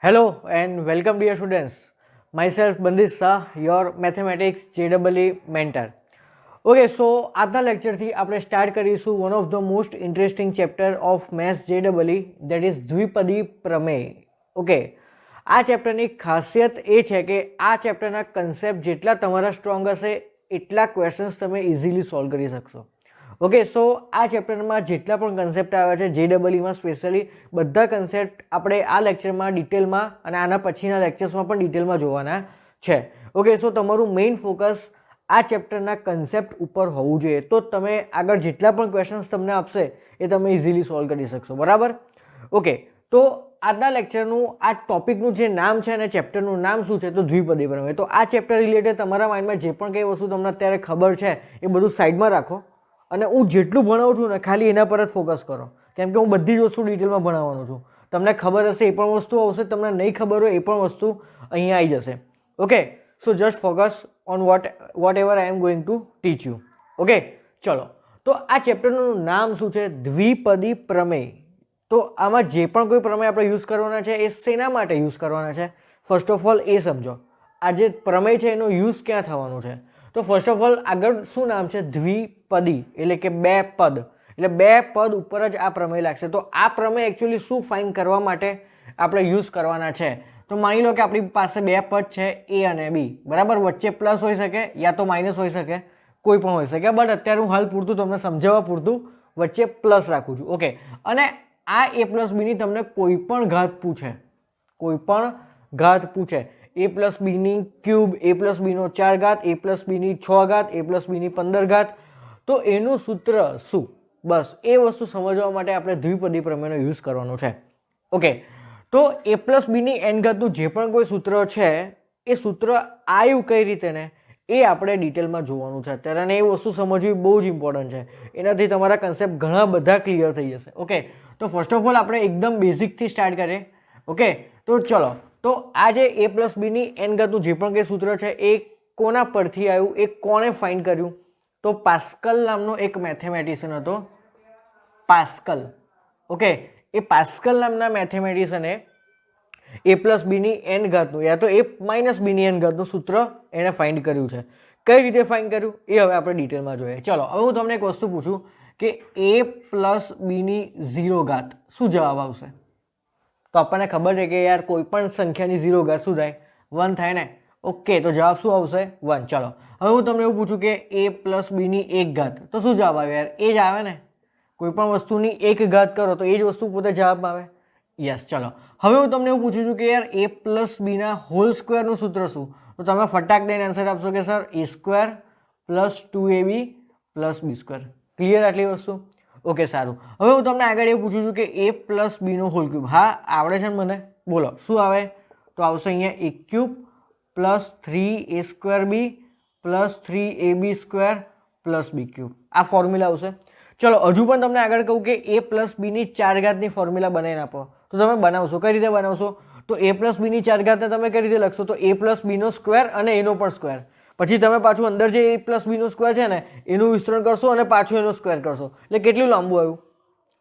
Hello and welcome dear students. Myself Bandish Shah, your mathematics JEE mentor. Okay, so આજના લેક્ચરથી આપણે start કરીશું one of the most interesting chapter of maths JEE that is દ્વિપદી પ્રમેય. Okay, આ ચેપ્ટરની ખાસિયત એ છે કે આ ચેપ્ટરના કન્સેપ્ટ જેટલા તમારા સ્ટ્રોંગ હશે એટલા ક્વેશ્ચન્સ તમે ઇઝીલી સોલ્વ કરી શકશો. ઓકે, સો આ ચેપ્ટરમાં જેટલા પણ કન્સેપ્ટ આવ્યા છે JEEમાં સ્પેશિયલી બધા કન્સેપ્ટ આપણે આ લેક્ચરમાં ડિટેલમાં અને આના પછીના લેક્ચર્સમાં પણ ડિટેલમાં જોવાના છે. ઓકે, સો તમારું મેઇન ફોકસ આ ચેપ્ટરના કન્સેપ્ટ ઉપર હોવું જોઈએ, તો તમે આગળ જેટલા પણ ક્વેશ્ચન્સ તમને આપશે એ તમે ઇઝીલી સોલ્વ કરી શકશો. બરાબર? ઓકે, તો આજના લેક્ચરનું આ ટોપિકનું જે નામ છે અને ચેપ્ટરનું નામ શું છે તો દ્વિપદી પ્રમેય. તો આ ચેપ્ટર રિલેટેડ તમારા માઇન્ડમાં જે પણ કંઈ વસ્તુ તમને અત્યારે ખબર છે એ બધું સાઈડમાં રાખો અને હું જેટલું ભણાવું છું ને ખાલી એના પર જ ફોકસ કરો, કેમ કે હું બધી જ વસ્તુ ડિટેલમાં ભણાવવાનો છું. તમને ખબર હશે એ પણ વસ્તુ આવશે, તમને નહીં ખબર હોય એ પણ વસ્તુ અહીંયા આવી જશે. Okay, so just focus on vote ever I am going to teach you. Okay, ચલો. તો આ ચેપ્ટરનું નામ શું છે? દ્વિપદી પ્રમેય. તો આમાં જે પણ કોઈ પ્રમેય આપણે યુઝ કરવાના છે એ શેના માટે યુઝ કરવાના છે ફર્સ્ટ ઓફ ઓલ એ સમજો. આ જે પ્રમેય છે એનો યુઝ ક્યાં થવાનો છે? તો ફર્સ્ટ ઓફ ઓલ આગળ શું નામ છે? દ્વિપદી, એટલે કે બે પદ, એટલે બે પદ ઉપર જ આ પ્રમેય લાગશે. તો આ પ્રમેય એકચ્યુઅલી શું ફાઇન કરવા માટે આપણે યુઝ કરવાના છે? તો માની લો કે આપણી પાસે બે પદ છે એ અને બી, બરાબર? વચ્ચે પ્લસ હોઈ શકે યા તો માઇનસ હોઈ શકે, કોઈ પણ હોઈ શકે, બટ અત્યારે હું હાલ પૂરતું તમને સમજાવવા પૂરતું વચ્ચે પ્લસ રાખું છું. ઓકે, અને આ એ પ્લસ બીની તમને કોઈ પણ ઘાત પૂછે, કોઈ પણ ઘાત પૂછે, એ પ્લસ બીની ક્યુબ, એ પ્લસ બીનો 4 ઘાત, એ પ્લસ બીની 6 ઘાત, એ પ્લસ બીની 15 ઘાત, તો એનું સૂત્ર શું? બસ એ વસ્તુ સમજવા માટે આપણે દ્વિપદી પ્રમેયનો યુઝ કરવાનો છે. ઓકે, તો એ પ્લસ બીની એન ઘાતનું જે પણ કોઈ સૂત્ર છે એ સૂત્ર આવ્યું કઈ રીતે ને એ આપણે ડિટેલમાં જોવાનું છે અત્યારે, અને એ વસ્તુ સમજવી બહુ જ ઇમ્પોર્ટન્ટ છે. એનાથી તમારા કન્સેપ્ટ ઘણા બધા ક્લિયર થઈ જશે. ઓકે, તો ફર્સ્ટ ઓફ ઓલ આપણે એકદમ બેઝિકથી સ્ટાર્ટ કરીએ. ઓકે, તો ચલો. તો આ જે એ પ્લસ બીની એન ઘાતનું જે પણ કંઈ સૂત્ર છે એ કોના પરથી આવ્યું, એ કોણે ફાઇન્ડ કર્યું? તો પાસ્કલ નામનો એક મેથેમેટિશિયન હતો, પાસ્કલ. ઓકે, એ પાસ્કલ નામના મેથેમેટિશિયને એ પ્લસ બીની એન ઘાતનું યા તો એ માઇનસ બીની એન ઘાતનું સૂત્ર એણે ફાઇન્ડ કર્યું છે. કઈ રીતે ફાઇન્ડ કર્યું એ હવે આપણે ડિટેલમાં જોઈએ. ચલો, હવે હું તમને એક વસ્તુ પૂછું કે એ પ્લસ બીની 0 ઘાત શું જવાબ આવશે? તો આપણને ખબર છે કે યાર કોઈ પણ સંખ્યાની 0 ઘાત શું થાય? 1 થાય ને. ઓકે, તો જવાબ શું આવશે? 1. ચલો, હવે હું તમને એવું પૂછું કે એ પ્લસ બીની 1 ઘાત, તો શું જવાબ આવે? યાર એ જ આવે ને. કોઈ પણ વસ્તુની 1 ઘાત કરો તો એ જ વસ્તુ પોતે જવાબમાં આવે. યસ. ચલો, હવે હું તમને એવું પૂછું છું કે યાર એ પ્લસ બીના હોલ સ્ક્વેરનું સૂત્ર શું? તો તમે ફટાક દઈને આન્સર આપશો કે સર એ સ્ક્વેર પ્લસ 2ab પ્લસ બી સ્ક્વેર. ક્લિયર આટલી વસ્તુ? ઓકે, સારું. હવે હું તમને આગળ એવું પૂછું છું કે એ પ્લસ બીનો હોલ ક્યુબ. હા, આવડે છે ને મને? બોલો શું આવે? તો આવશે અહીંયા એ ક્યુબ પ્લસ 3a સ્ક્વેર બી પ્લસ 3ab સ્ક્વેર પ્લસ બી ક્યુબ. આ ફોર્મ્યુલા આવશે. ચલો, હજુ પણ તમને આગળ કહું કે એ પ્લસ બીની 4 ઘાતની ફોર્મ્યુલા બનાવીને આપો તો તમે બનાવશો. કઈ રીતે બનાવશો? તો એ પ્લસ બીની 4 ઘાતને તમે કઈ રીતે લખશો? તો એ પ્લસ બીનો સ્ક્વેર અને એનો પણ સ્ક્વેર, પછી તમે પાછું અંદર જે એ પ્લસ બીનો સ્ક્વેર છે ને એનું વિસ્તરણ કરશો અને પાછું એનો સ્ક્વેર કરશો, એટલે કેટલું લાંબુ આવ્યું?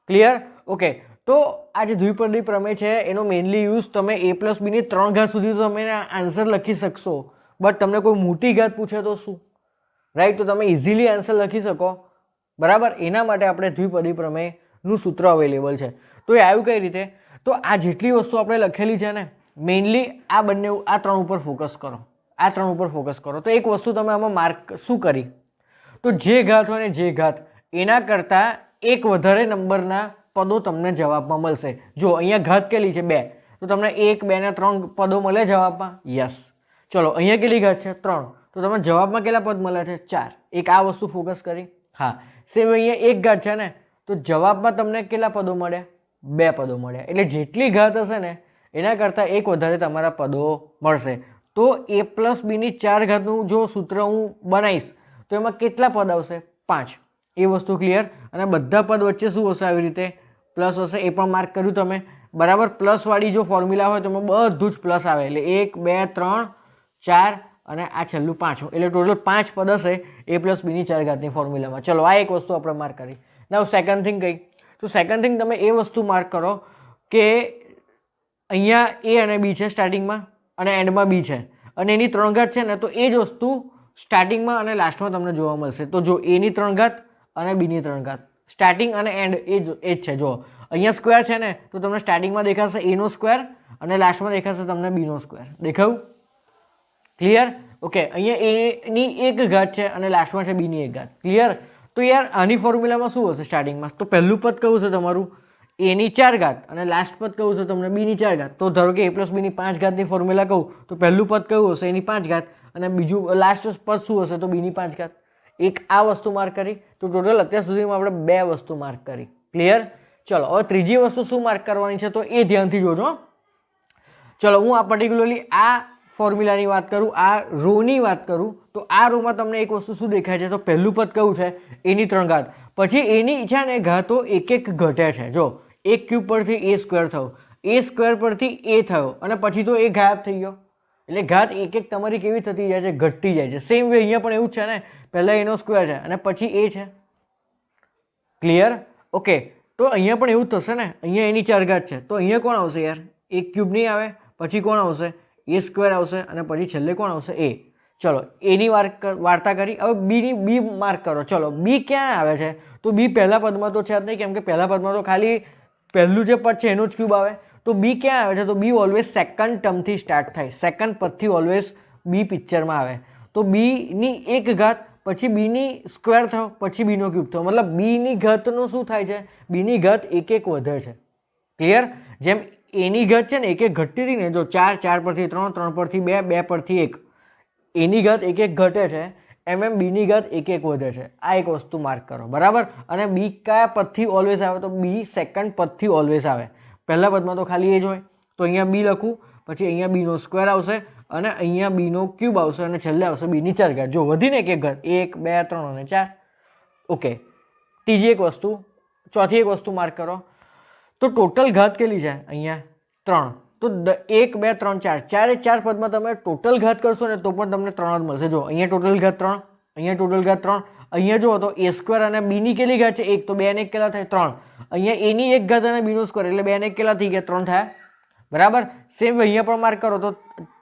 ક્લિયર? ઓકે, તો આ જે દ્વિપદી પ્રમેય છે એનો મેઇનલી યુઝ તમે એ પ્લસ બીની 3 ઘાત સુધી તો તમે આન્સર લખી શકશો, બટ તમને કોઈ મોટી ઘાત પૂછે તો શું? રાઈટ? તો તમે ઇઝીલી આન્સર લખી શકો. બરાબર? એના માટે આપણે દ્વિપદી પ્રમેયનું સૂત્ર અવેલેબલ છે. તો એ આવ્યું કઈ રીતે? તો આ જેટલી વસ્તુ આપણે લખેલી છે ને મેઇનલી આ બંને, આ 3 ઉપર ફોકસ કરો, આ 3 ઉપર ફોકસ કરો. તો એક વસ્તુ તમે આમાં માર્ક શું કરી? તો જે ઘાત હોય ને જે ઘાત એના કરતાં એક વધારે નંબરના પદો તમને જવાબમાં મળશે. જો અહીંયા ઘાત કેટલી છે? 2, તો તમને 1, 2 ને 3 પદો મળે જવાબમાં. યસ. ચલો, અહીંયા કેટલી ઘાત છે? 3, તો તમને જવાબમાં કેટલા પદ મળે છે? 4. એક આ વસ્તુ ફોકસ કરી. હા, સેમ અહીંયા 1 ઘાત છે ને, તો જવાબમાં તમને કેટલા પદો મળ્યા? 2 પદો મળ્યા. એટલે જેટલી ઘાત હશે ને એના કરતાં એક વધારે તમારા પદો મળશે. તો એ પ્લસ બીની 4 ઘાતનું જો સૂત્ર હું બનાવીશ તો એમાં કેટલા પદ આવશે? 5. એ વસ્તુ ક્લિયર? અને બધા પદ વચ્ચે શું હશે? આવી રીતે પ્લસ હશે. એ પણ માર્ક કર્યું તમે. બરાબર? પ્લસ વાળી જો ફોર્મ્યુલા હોય તો એમાં બધું જ પ્લસ આવે, એટલે 1, 2, 3, 4 અને આ છેલ્લું 5, એટલે ટોટલ 5 પદ હશે એ પ્લસ બીની 4 ઘાતની ફોર્મ્યુલામાં. ચલો, આ એક વસ્તુ આપણે માર્ક કરી. નાઉ સેકન્ડ થિંગ કઈ? તો સેકન્ડ થિંગ તમે એ વસ્તુ માર્ક કરો કે અહીંયા એ અને બી છે સ્ટાર્ટિંગમાં અને એન્ડમાં બી છે અને એની 3 ઘાત છે ને, તો એ જ વસ્તુ સ્ટાર્ટિંગમાં અને લાસ્ટમાં તમને જોવા મળશે. તો જો એની 3 ઘાત અને બીની 3 ઘાત, સ્ટાર્ટિંગ અને એન્ડ એ જ છે. જો અહીંયા સ્ક્વેર છે ને, તો તમને સ્ટાર્ટિંગમાં દેખાશે એનો સ્ક્વેર અને લાસ્ટમાં દેખાશે તમને બીનો સ્ક્વેર. દેખાયું? ક્લિયર? ઓકે, અહીંયા એની 1 ઘાત છે અને લાસ્ટમાં છે બીની 1 ઘાત. ક્લિયર? તો યાર આની ફોર્મ્યુલામાં શું હશે સ્ટાર્ટિંગમાં? તો પહેલું પદ કયું છે તમારું? એની 4 ઘાત અને લાસ્ટ પદ કયું છે તમને? બીની 4 ઘાત. તો ધારો કે a પ્લસ બીની 5 ઘાતની ફોર્મ્યુલા કહું તો પહેલું પદ કયું હશે? એની 5 ઘાત અને બીજું લાસ્ટ પદ શું હશે? તો બીની 5 ઘાત. એક આ વસ્તુ માર્ક કરી. તો ટોટલ અત્યાર સુધીમાં આપણે 2 વસ્તુ માર્ક કરી. ક્લિયર? ચલો હવે ત્રીજી વસ્તુ શું માર્ક કરવાની છે તો એ ધ્યાનથી જોજો. ચલો હું આ પર્ટિક્યુલરલી આ ફોર્મ્યુલાની વાત કરું, આ રોની વાત કરું, તો આ રોમાં તમને એક વસ્તુ શું દેખાય છે? તો પહેલું પદ કયું છે? એની 3 ઘાત. પછી એની છે ને ઘાતો એક એક ઘટે છે. જો 1 ક્યુબ પરથી a સ્ક્વેર થયો, a સ્ક્વેર પરથી a થયો અને પછી તો એ ગાયબ થઈ ગયો. એટલે ઘાત એક એક તમારી કેવી થતી જાય છે? ઘટતી જાય છે. સેમ વે અહીંયા પણ એવું જ છે ને, પહેલા એનો સ્ક્વેર છે અને પછી a છે. ક્લિયર? ઓકે, તો અહીંયા પણ એવું જ થશે ને. અહીંયા એની 4 ઘાત છે તો અહીંયા કોણ આવશે યાર? 1 ક્યુબ નહીં આવે, પછી કોણ આવશે? a સ્ક્વેર આવશે અને પછી છેલ્લે કોણ આવશે? a. ચલો એની વાર્તા કરી. હવે બીની બી માર્ક કરો. ચલો બી ક્યાં આવે છે? તો બી પહેલા પદમાં તો છે જ નહીં, કેમ કે પહેલા પદમાં તો ખાલી પહેલું જે પદ છે એનો જ ક્યુબ આવે. તો બી ક્યાં આવે છે? તો બી ઓલવેઝ સેકન્ડ ટર્મથી સ્ટાર્ટ થાય, સેકન્ડ પદથી ઓલવેઝ બી પિક્ચરમાં આવે. તો બીની 1 ઘાત પછી બીની સ્ક્વેર થયો પછી બીનો ક્યુબ થયો, મતલબ બીની ઘાતનું શું થાય છે? બીની ઘાત એક એક વધે છે. ક્લિયર? જેમ એની ઘાત છે ને એક એક ઘટતી હતી ને, જો 4, 4 પરથી 3, 3 પરથી 2, 2 પરથી 1, એની ઘાત એક એક ઘટે છે, એમ બીની ઘાત એક એક વધે છે. આ એક વસ્તુ માર્ક કરો. બરાબર? અને બી કયા પદથી ઓલવેઝ આવે? તો બી સેકન્ડ પદથી ઓલવેઝ આવે. પહેલા પદમાં તો ખાલી એ જ હોય, તો અહીંયા બી લખું, પછી અહીંયા બીનો સ્ક્વેર આવશે અને અહીંયા બીનો ક્યુબ આવશે અને છેલ્લે આવશે બીની 4 ઘાત. જો વધીને એક એક ઘાત, 1, 2, 3 અને 4. ઓકે, ત્રીજી એક વસ્તુ, ચોથી એક વસ્તુ માર્ક કરો. તો ટોટલ ઘાત કેટલી છે? અહીંયા 3. તો 1, 2, 3, 4, ચારે 4 પદમાં તમે ટોટલ ઘાત કરશો ને તો પણ તમને 3 જ મળશે. જો અહીંયા ટોટલ ઘાત 3, અહીંયા ટોટલ ઘાત 3, અહીંયા જો તો a સ્ક્વેર અને બીની કેટલી ઘાત છે? 1. તો 2 ને 1 કેટલા થાય? 3. અહીંયા એની 1 ઘાત અને બીનો સ્ક્વેર એટલે 2 ને 1 કેટલા થઈ ગયા? 3 થયા. બરાબર? સેમ અહીંયા પણ માર્ક કરો તો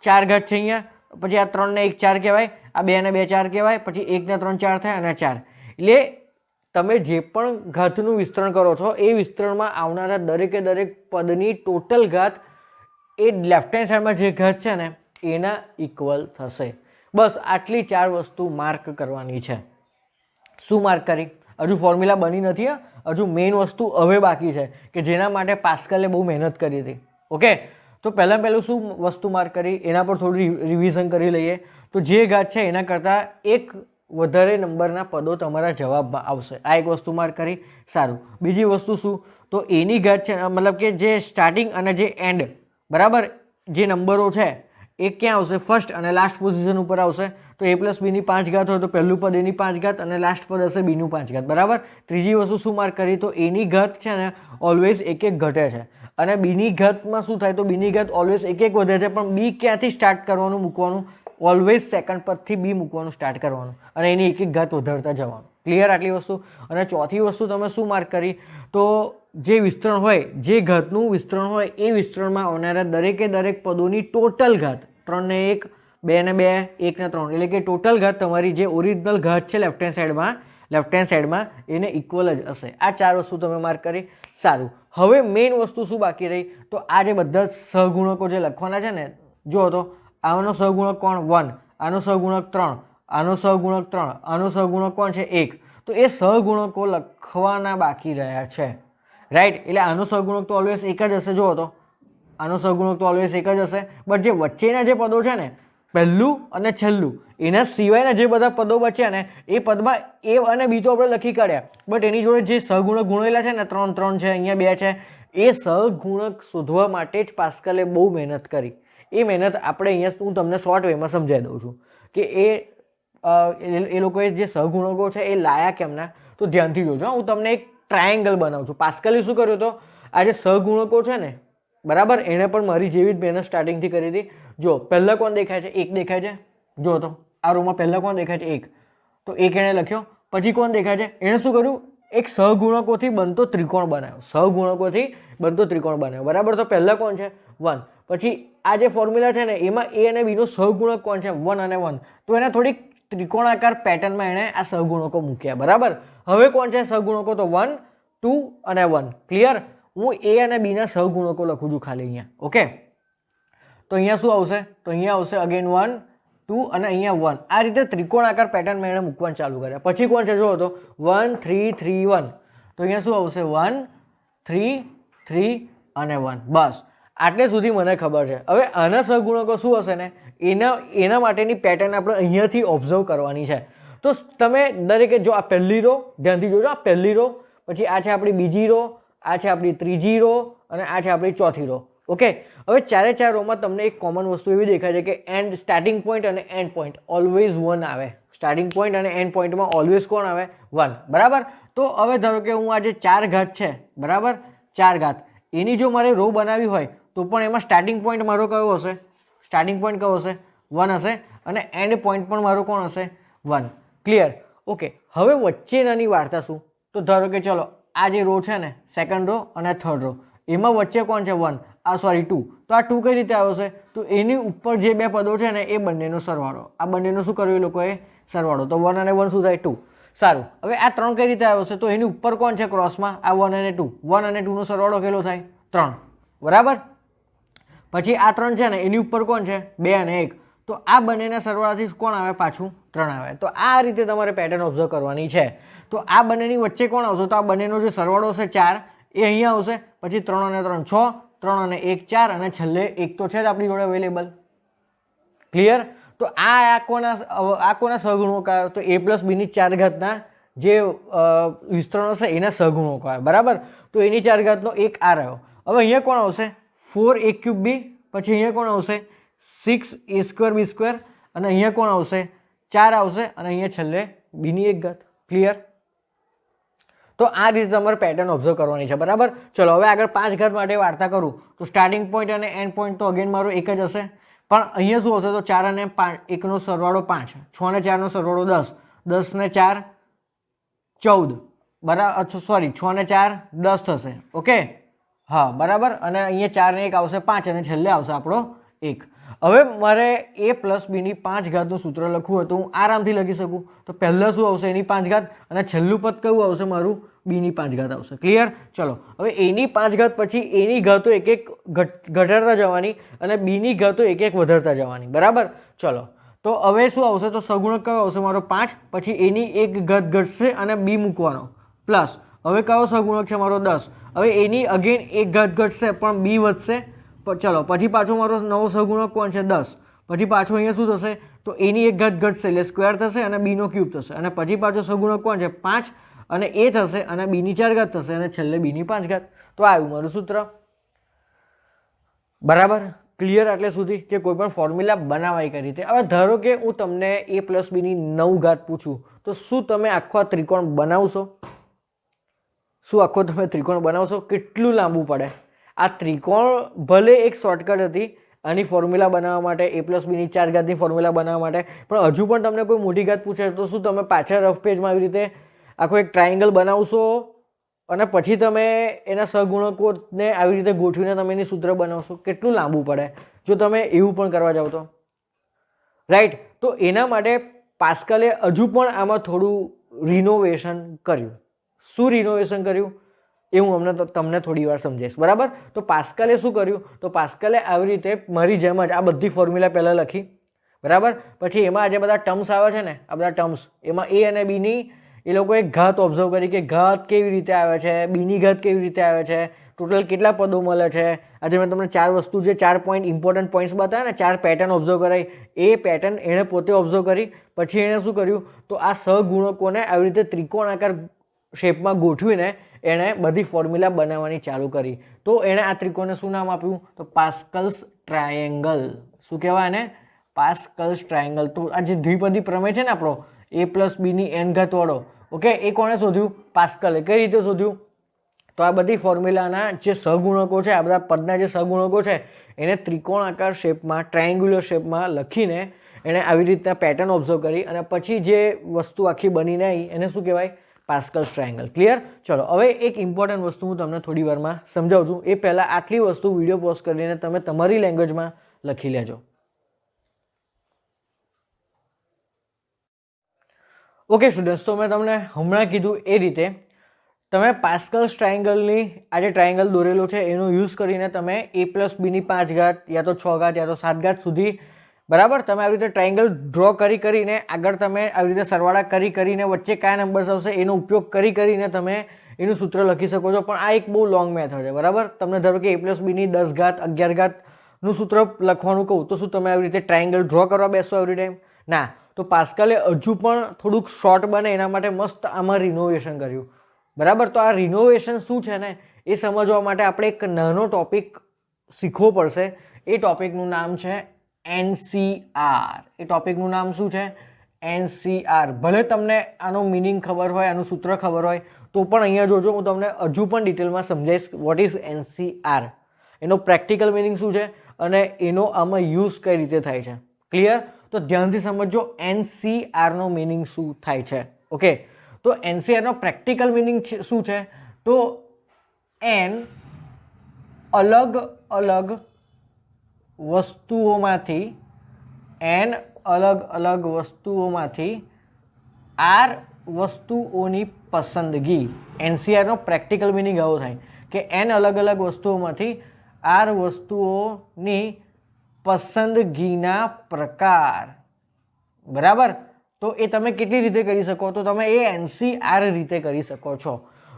4 ઘાત છે અહીંયા, પછી આ 3 ને 1 4 કહેવાય, આ 2 ને 2 4 કહેવાય, પછી 1 ને 3 4 થાય અને 4. એટલે તમે જે પણ ઘાતનું વિસ્તરણ કરો છો એ વિસ્તરણમાં આવનારા દરેકે દરેક પદની ટોટલ ઘાત એ લેફ્ટ હેન્ડ સાઈડમાં જે ઘાત છે ને એના ઇક્વલ થશે. બસ આટલી 4 વસ્તુ માર્ક કરવાની છે. શું માર્ક કરી? હજુ ફોર્મ્યુલા બની નથી, હજુ મેઇન વસ્તુ હવે બાકી છે કે જેના માટે પાસ્કલે બહુ મહેનત કરી હતી. ઓકે, તો પહેલું શું વસ્તુ માર્ક કરી એના પર થોડું રિવિઝન કરી લઈએ. તો જે ઘાત છે એના કરતાં એક વધારે નંબરના પદો તમારા જવાબમાં આવશે. આ એક વસ્તુ માર્ક કરી. સારું, બીજી વસ્તુ શું? તો એની ઘાત છે, મતલબ કે જે સ્ટાર્ટિંગ અને જે એન્ડ, બરાબર, જે નંબરો છે એ ક્યાં આવશે? ફર્સ્ટ અને લાસ્ટ પોઝિશન ઉપર આવશે. તો a પ્લસ બીની 5 ઘાત હોય તો પહેલું પદ એની 5 ઘાત અને લાસ્ટ પદ હશે બીનું 5 ઘાત. બરાબર? ત્રીજી વસ્તુ શું માર્ક કરી? તો એની ઘાત છે ને ઓલવેઝ એક એક ઘટે છે અને બીની ઘાતમાં શું થાય? તો બીની ઘાત ઓલવેઝ એક એક વધે છે, પણ બી ક્યાંથી સ્ટાર્ટ કરવાનું મૂકવાનું? ઓલવેઝ સેકન્ડ પદથી બી મૂકવાનું સ્ટાર્ટ કરવાનું અને એની એક એક ઘાત વધારતા જવાનું. ક્લિયર? આટલી વસ્તુ. અને ચોથી વસ્તુ તમે શું માર્ક કરી? તો જે વિસ્તરણ હોય, જે ઘાતનું વિસ્તરણ હોય એ વિસ્તરણમાં આવનારા દરેકે દરેક પદોની ટોટલ ઘાત 3 ને 1, 2 ને 2, 1 ને 3, એટલે કે ટોટલ ઘાત તમારી જે ઓરિજિનલ ઘાત છે લેફ્ટ હેન્ડ સાઈડમાં એને ઇક્વલ જ હશે. આ 4 વસ્તુ તમે માર્ક કરી. સારું, હવે મેઇન વસ્તુ શું બાકી રહી? તો આ જે બધા સહગુણકો જે લખવાના છે ને, જો તો આનો સહગુણક કોણ? 1, આનો સહગુણક 3, આનો સહગુણક 3, આનો સહગુણક કોણ છે? 1. તો એ સહગુણકો લખવાના બાકી રહ્યા છે. રાઈટ? એટલે આનો સહગુણક તો ઓલવેઝ એક જ હશે. જો તો આનો સહગુણક તો ઓલવેઝ એક જ હશે, બટ જે વચ્ચેના જે પદો છે ને, પહેલું અને છેલ્લું, એના સિવાયના જે બધા પદો બચ્યા ને એ પદમાં એ અને બી તો આપણે લખી કાઢ્યા, બટ એની જોડે જે સહગુણક ગુણેલા છે ને, 3, 3 છે, અહીંયા 2 છે, એ સહગુણક શોધવા માટે જ પાસ્કલે બહુ મહેનત કરી. એ મહેનત આપણે અહીંયા હું તમને શોર્ટ વેમાં સમજાવી દઉં છું કે એ લોકોએ જે સહગુણકો છે એ લાયા કેમના. તો ધ્યાનથી જોજો. હું તમને એક ટ્રાયેંગલ બનાવું છું. પાસ્કલે શું કર્યું? તો આ જે સહગુણકો છે ને, બરાબર, એણે પણ મારી જેવી જ મહેનત સ્ટાર્ટિંગથી કરી હતી. જો પહેલા કોણ દેખાય છે? 1 દેખાય છે. જો તો આ રોમાં પહેલા કોણ દેખાય છે? 1. તો 1 એણે લખ્યો. પછી કોણ દેખાય છે? એણે શું કર્યું? એક સહગુણકોથી બનતો ત્રિકોણ બનાવ્યો. બરાબર? તો પહેલા કોણ છે? 1. પછી આ જે ફોર્મ્યુલા છે ને એમાં એ અને બીનો સહગુણક કોણ છે 1 અને 1. તો એને થોડીક ત્રિકોણાકાર પેટર્નમાં એણે આ સહગુણકો મૂક્યા. બરાબર. હવે કોણ છે સહગુણકો? તો 1, 2 અને 1. ક્લિયર? હું એ અને બી ના સહગુણકો લખું છું ખાલી અહીંયા. ઓકે, તો અહીંયા શું આવશે? તો અહીંયા આવશે અગેન 1, 2 અને અહીંયા 1. આ રીતે ત્રિકોણાકાર પેટર્નમાં એણે મૂકવાનું ચાલુ કર્યા. પછી કોણ છે જુઓ તો 1, 3, 3, 1. તો અહીંયા શું આવશે? 1, 3, 3 અને 1. બસ આટલે સુધી મને ખબર છે. હવે આના સહગુણકો શું હશે ને એના માટેની પેટર્ન આપણે અહીંયાથી ઓબ્ઝર્વ કરવાની છે. તો તમે દરેકે જો આ પહેલી રો ધ્યાનથી જોજો, આ પહેલી રો, પછી આ છે આપણી બીજી રો, આ છે આપણી ત્રીજી રો અને આ છે આપણી ચોથી રો. ઓકે, હવે ચારે ચાર રોમાં તમને એક કોમન વસ્તુ એવી દેખાય છે કે એન્ડ સ્ટાર્ટિંગ પોઈન્ટ અને એન્ડ પોઈન્ટ ઓલવેઝ 1 આવે. સ્ટાર્ટિંગ પોઈન્ટ અને એન્ડ પોઈન્ટમાં ઓલવેઝ કોણ આવે? 1. બરાબર. તો હવે ધારો કે હું આ જે 4 ઘાત છે, બરાબર, 4 ઘાત, એની જો મારે રો બનાવી હોય તો પણ એમાં સ્ટાર્ટિંગ પોઈન્ટ મારો કયો હશે? સ્ટાર્ટિંગ પોઈન્ટ કયો હશે? 1 હશે અને એન્ડ પોઈન્ટ પણ મારો કોણ હશે? 1. ક્લિયર? ઓકે, હવે વચ્ચેનાની વાર્તા શું? તો ધારો કે ચલો આ જે રો છે ને સેકન્ડ રો અને થર્ડ રો, એમાં વચ્ચે કોણ છે? 1. આ સોરી 2. તો આ 2 કઈ રીતે આવશે? તો એની ઉપર જે બે પદો છે ને એ બંનેનો સરવાળો. આ બંનેનો શું કર્યું એ લોકોએ? સરવાળો. તો 1 અને 1 શું થાય? 2. સારું. હવે આ 3 કઈ રીતે આવશે? તો એની ઉપર કોણ છે ક્રોસમાં? આ 1 અને 2. 1 અને 2 નો સરવાળો કેટલો થાય? 3. બરાબર. પછી આ 3 છે ને એની ઉપર કોણ છે? 2 અને 1. તો આ બંનેના સરવાળાથી કોણ આવે? પાછું 3 આવે. તો આ રીતે તમારે પેટર્ન ઓબ્ઝર્વ કરવાની છે. તો આ બંનેની વચ્ચે કોણ આવશે? તો આ બંનેનો જે સરવાળો હશે 4 એ અહીંયા આવશે. પછી 3 અને 3 6, 3 અને 1 4 અને છેલ્લે 1 તો છે જ આપણી જોડે અવેલેબલ. ક્લિયર? તો આ કોના સહગુણકો આવ્યો? તો a પ્લસ બીની 4 ઘાતના જે વિસ્તરણ હશે એના સહગુણકો આવ્યા. બરાબર. તો એની 4 ઘાતનો 1 આ રહ્યો. હવે અહીંયા કોણ આવશે? 4a cube b. પછી અહીંયા કોણ આવશે? 6a square b square. અને અહીંયા કોણ આવશે? 4 આવશે અને અહીંયા છેલ્લે બીની 1 ઘાત. ક્લિયર? તો આ રીતે તમારે પેટર્ન ઓબ્ઝર્વ કરવાની છે. બરાબર. ચલો હવે આગળ 5 ઘાત માટે વાર્તા કરું તો સ્ટાર્ટિંગ પોઈન્ટ અને એન્ડ પોઈન્ટ તો અગેન મારો એક જ હશે. પણ અહીંયા શું હશે? તો 4 અને 5, 1 નો સરવાળો 5, 6 અને 4 નો સરવાળો 10, 10 ને 4 14. બરાબર. સોરી 6 અને 4 10 થશે. ઓકે, હા બરાબર. અને અહીંયા 4 ને 1 આવશે 5 અને છેલ્લે આવશે આપણો 1. હવે મારે a પ્લસ બીની 5 ઘાતનું સૂત્ર લખવું હોય તો હું આરામથી લખી શકું. તો પહેલાં શું આવશે? એની 5 ઘાત અને છેલ્લું પદ કયું આવશે? મારું બીની 5 ઘાત આવશે. ક્લિયર? ચલો હવે એની 5 ઘાત પછી એની ઘાતો એક એક ઘટાડતા જવાની અને બીની ઘાતો એક એક વધારતા જવાની. બરાબર. ચલો તો હવે શું આવશે? તો સગુણક કયો આવશે? મારો 5. પછી એની એક ઘાત ઘટશે અને બી મૂકવાનો પ્લસ. હવે કયો સગુણક છે? મારો 10. હવે એની અગેન એક ઘાત ઘટશે પણ બી વધશે. ચલો પછી પાછો મારો નવો સહગુણક કોણ છે? 10. પછી પાછો અહીંયા શું થશે? તો એની એક ઘાત ઘટશે એટલે સ્ક્વેર થશે અને બીનો ક્યુબ થશે. અને પછી પાછો સહગુણક કોણ છે? 5 અને એ થશે અને બીની 4 ઘાત થશે અને છેલ્લે બીની 5 ઘાત. તો આવ્યું મારું સૂત્ર. બરાબર. ક્લિયર? આટલે સુધી કે કોઈ પણ ફોર્મ્યુલા બનાવાય કઈ રીતે. હવે ધારો કે હું તમને a પ્લસ બીની 9 ઘાત પૂછું તો શું તમે આખો આ ત્રિકોણ બનાવશો? શું આખો તમે ત્રિકોણ બનાવશો? કેટલું લાંબુ પડે આ ત્રિકોણ. ભલે એક શોર્ટકટ હતી આની ફોર્મ્યુલા બનાવવા માટે, a પ્લસ બીની 4 ઘાતની ફોર્મ્યુલા બનાવવા માટે, પણ હજુ પણ તમને કોઈ મોટી ઘાત પૂછે તો શું તમે પાછળ રફ પેજમાં આવી રીતે આખો એક ટ્રાયેંગલ બનાવશો અને પછી તમે એના સહગુણકોને આવી રીતે ગોઠવીને તમે એની સૂત્ર બનાવશો? કેટલું લાંબુ પડે જો તમે એવું પણ કરવા જાઓ તો. રાઈટ. તો એના માટે પાસ્કલે હજુ પણ આમાં થોડું રિનોવેશન કર્યું. શું રિનોવેશન કર્યું એ હું તમને થોડી વાર સમજાવીશ. બરાબર. તો પાસ્કલે શું કર્યું? તો પાસ્કલે આવી રીતે મારી જેમ જ આ બધી ફોર્મ્યુલા પહેલાં લખી. બરાબર. પછી એમાં જે બધા ટર્મ્સ આવે છે ને, આ બધા ટર્મ્સ, એમાં એ અને બીની એ લોકોએ ઘાત ઓબ્ઝર્વ કરી કે ઘાત કેવી રીતે આવે છે, બીની ઘાત કેવી રીતે આવે છે, ટોટલ કેટલા પદો મળે છે. આજે મેં તમને 4 વસ્તુ જે 4 પોઈન્ટ ઇમ્પોર્ટન્ટ પોઈન્ટ્સ બતાવ્યા ને, 4 પેટર્ન ઓબ્ઝર્વ કરાવી, એ પેટર્ન એણે પોતે ઓબ્ઝર્વ કરી. પછી એણે શું કર્યું? તો આ સહગુણકોને આવી રીતે ત્રિકોણાકાર શેપમાં ગોઠવીને એણે બધી ફોર્મ્યુલા બનાવવાની ચાલુ કરી. તો એણે આ ત્રિકોણને શું નામ આપ્યું? તો પાસ્કલ્સ ટ્રાયેંગલ. શું કહેવાય એને? પાસ્કલ્સ ટ્રાયેંગલ. તો આ જે દ્વિપદી પ્રમેય છે ને આપણો a પ્લસ બીની n ઘાત વાળો, ઓકે, એ કોણે શોધ્યું? પાસ્કલે. કઈ રીતે શોધ્યું? તો આ બધી ફોર્મ્યુલાના જે સહગુણકો છે, આ બધા પદના જે સહગુણકો છે એને ત્રિકોણાકાર શેપમાં, ટ્રાયેંગ્યુલર શેપમાં લખીને એણે આવી રીતના પેટર્ન ઓબ્ઝર્વ કરી અને પછી જે વસ્તુ આખી બનીને આવી એને શું કહેવાય? પાસ્કલ્સ ટ્રાયેંગલ. ક્લિયર? ચલો હવે એક ઇમ્પોર્ટન્ટ વસ્તુ હું તમને થોડી વારમાં સમજાવું છું. એ પહેલાં આટલી વસ્તુ વિડીયો પોઝ કરીને તમે તમારી લેંગ્વેજમાં લખી લેજો. ઓકે સ્ટુડન્ટ્સ, તો મેં તમને હમણાં કીધું એ રીતે તમે પાસ્કલ્સ ટ્રાયેંગલની આ જે ટ્રાયેંગલ દોરેલો છે એનો યુઝ કરીને તમે a+b ની 5 ઘાત યા તો 6 ઘાત યા તો 7 ઘાત સુધી, બરાબર, તમે આવી રીતે ટ્રાયેંગલ ડ્રો કરીને આગળ તમે આવી રીતે સરવાળા કરીને વચ્ચે કયા નંબર્સ આવશે એનો ઉપયોગ કરીને તમે એનું સૂત્ર લખી શકો છો. પણ આ એક બહુ લોંગ મેથડ છે, બરાબર. તમને ધારો કે a+b ની 10 ઘાત 11 ઘાતનું સૂત્ર લખવાનું કહું તો શું તમે આવી રીતે ટ્રાયેંગલ ડ્રો કરવા બેસો એવરી ટાઈમ? ના. તો પાસ્કલે હજુ પણ થોડુંક શોર્ટ બને એના માટે મસ્ત આમાં રિનોવેશન કર્યું, બરાબર. તો આ રિનોવેશન શું છે ને એ સમજવા માટે આપણે એક નાનો ટોપિક શીખવો પડશે. એ ટોપિકનું નામ છે NCR. એ ટોપિકનું નામ શું છે? NCR. ભલે તમને આનો મિનિંગ ખબર હોય, આનું સૂત્ર ખબર હોય તો પણ અહીંયા જોજો, હું તમને હજુ પણ ડિટેલમાં સમજાવીશ વોટ ઇઝ NCR, એનો પ્રેક્ટિકલ મિનિંગ શું છે અને એનો આમાં યુઝ કઈ રીતે થાય છે. ક્લિયર? તો ધ્યાનથી સમજો NCR નો મિનિંગ શું થાય છે. ઓકે, તો NCR નો પ્રેક્ટિકલ મિનિંગ શું છે? તો n અલગ અલગ વસ્તુઓમાંથી r વસ્તુઓની પસંદગી. NCR નો પ્રેક્ટિકલ મિનિંગ આવો થાય કે n અલગ અલગ વસ્તુઓમાંથી r વસ્તુઓની પસંદગીના પ્રકાર, બરાબર. તો એ તમે કેટલી રીતે કરી શકો? તો તમે એ NCR રીતે કરી શકો છો.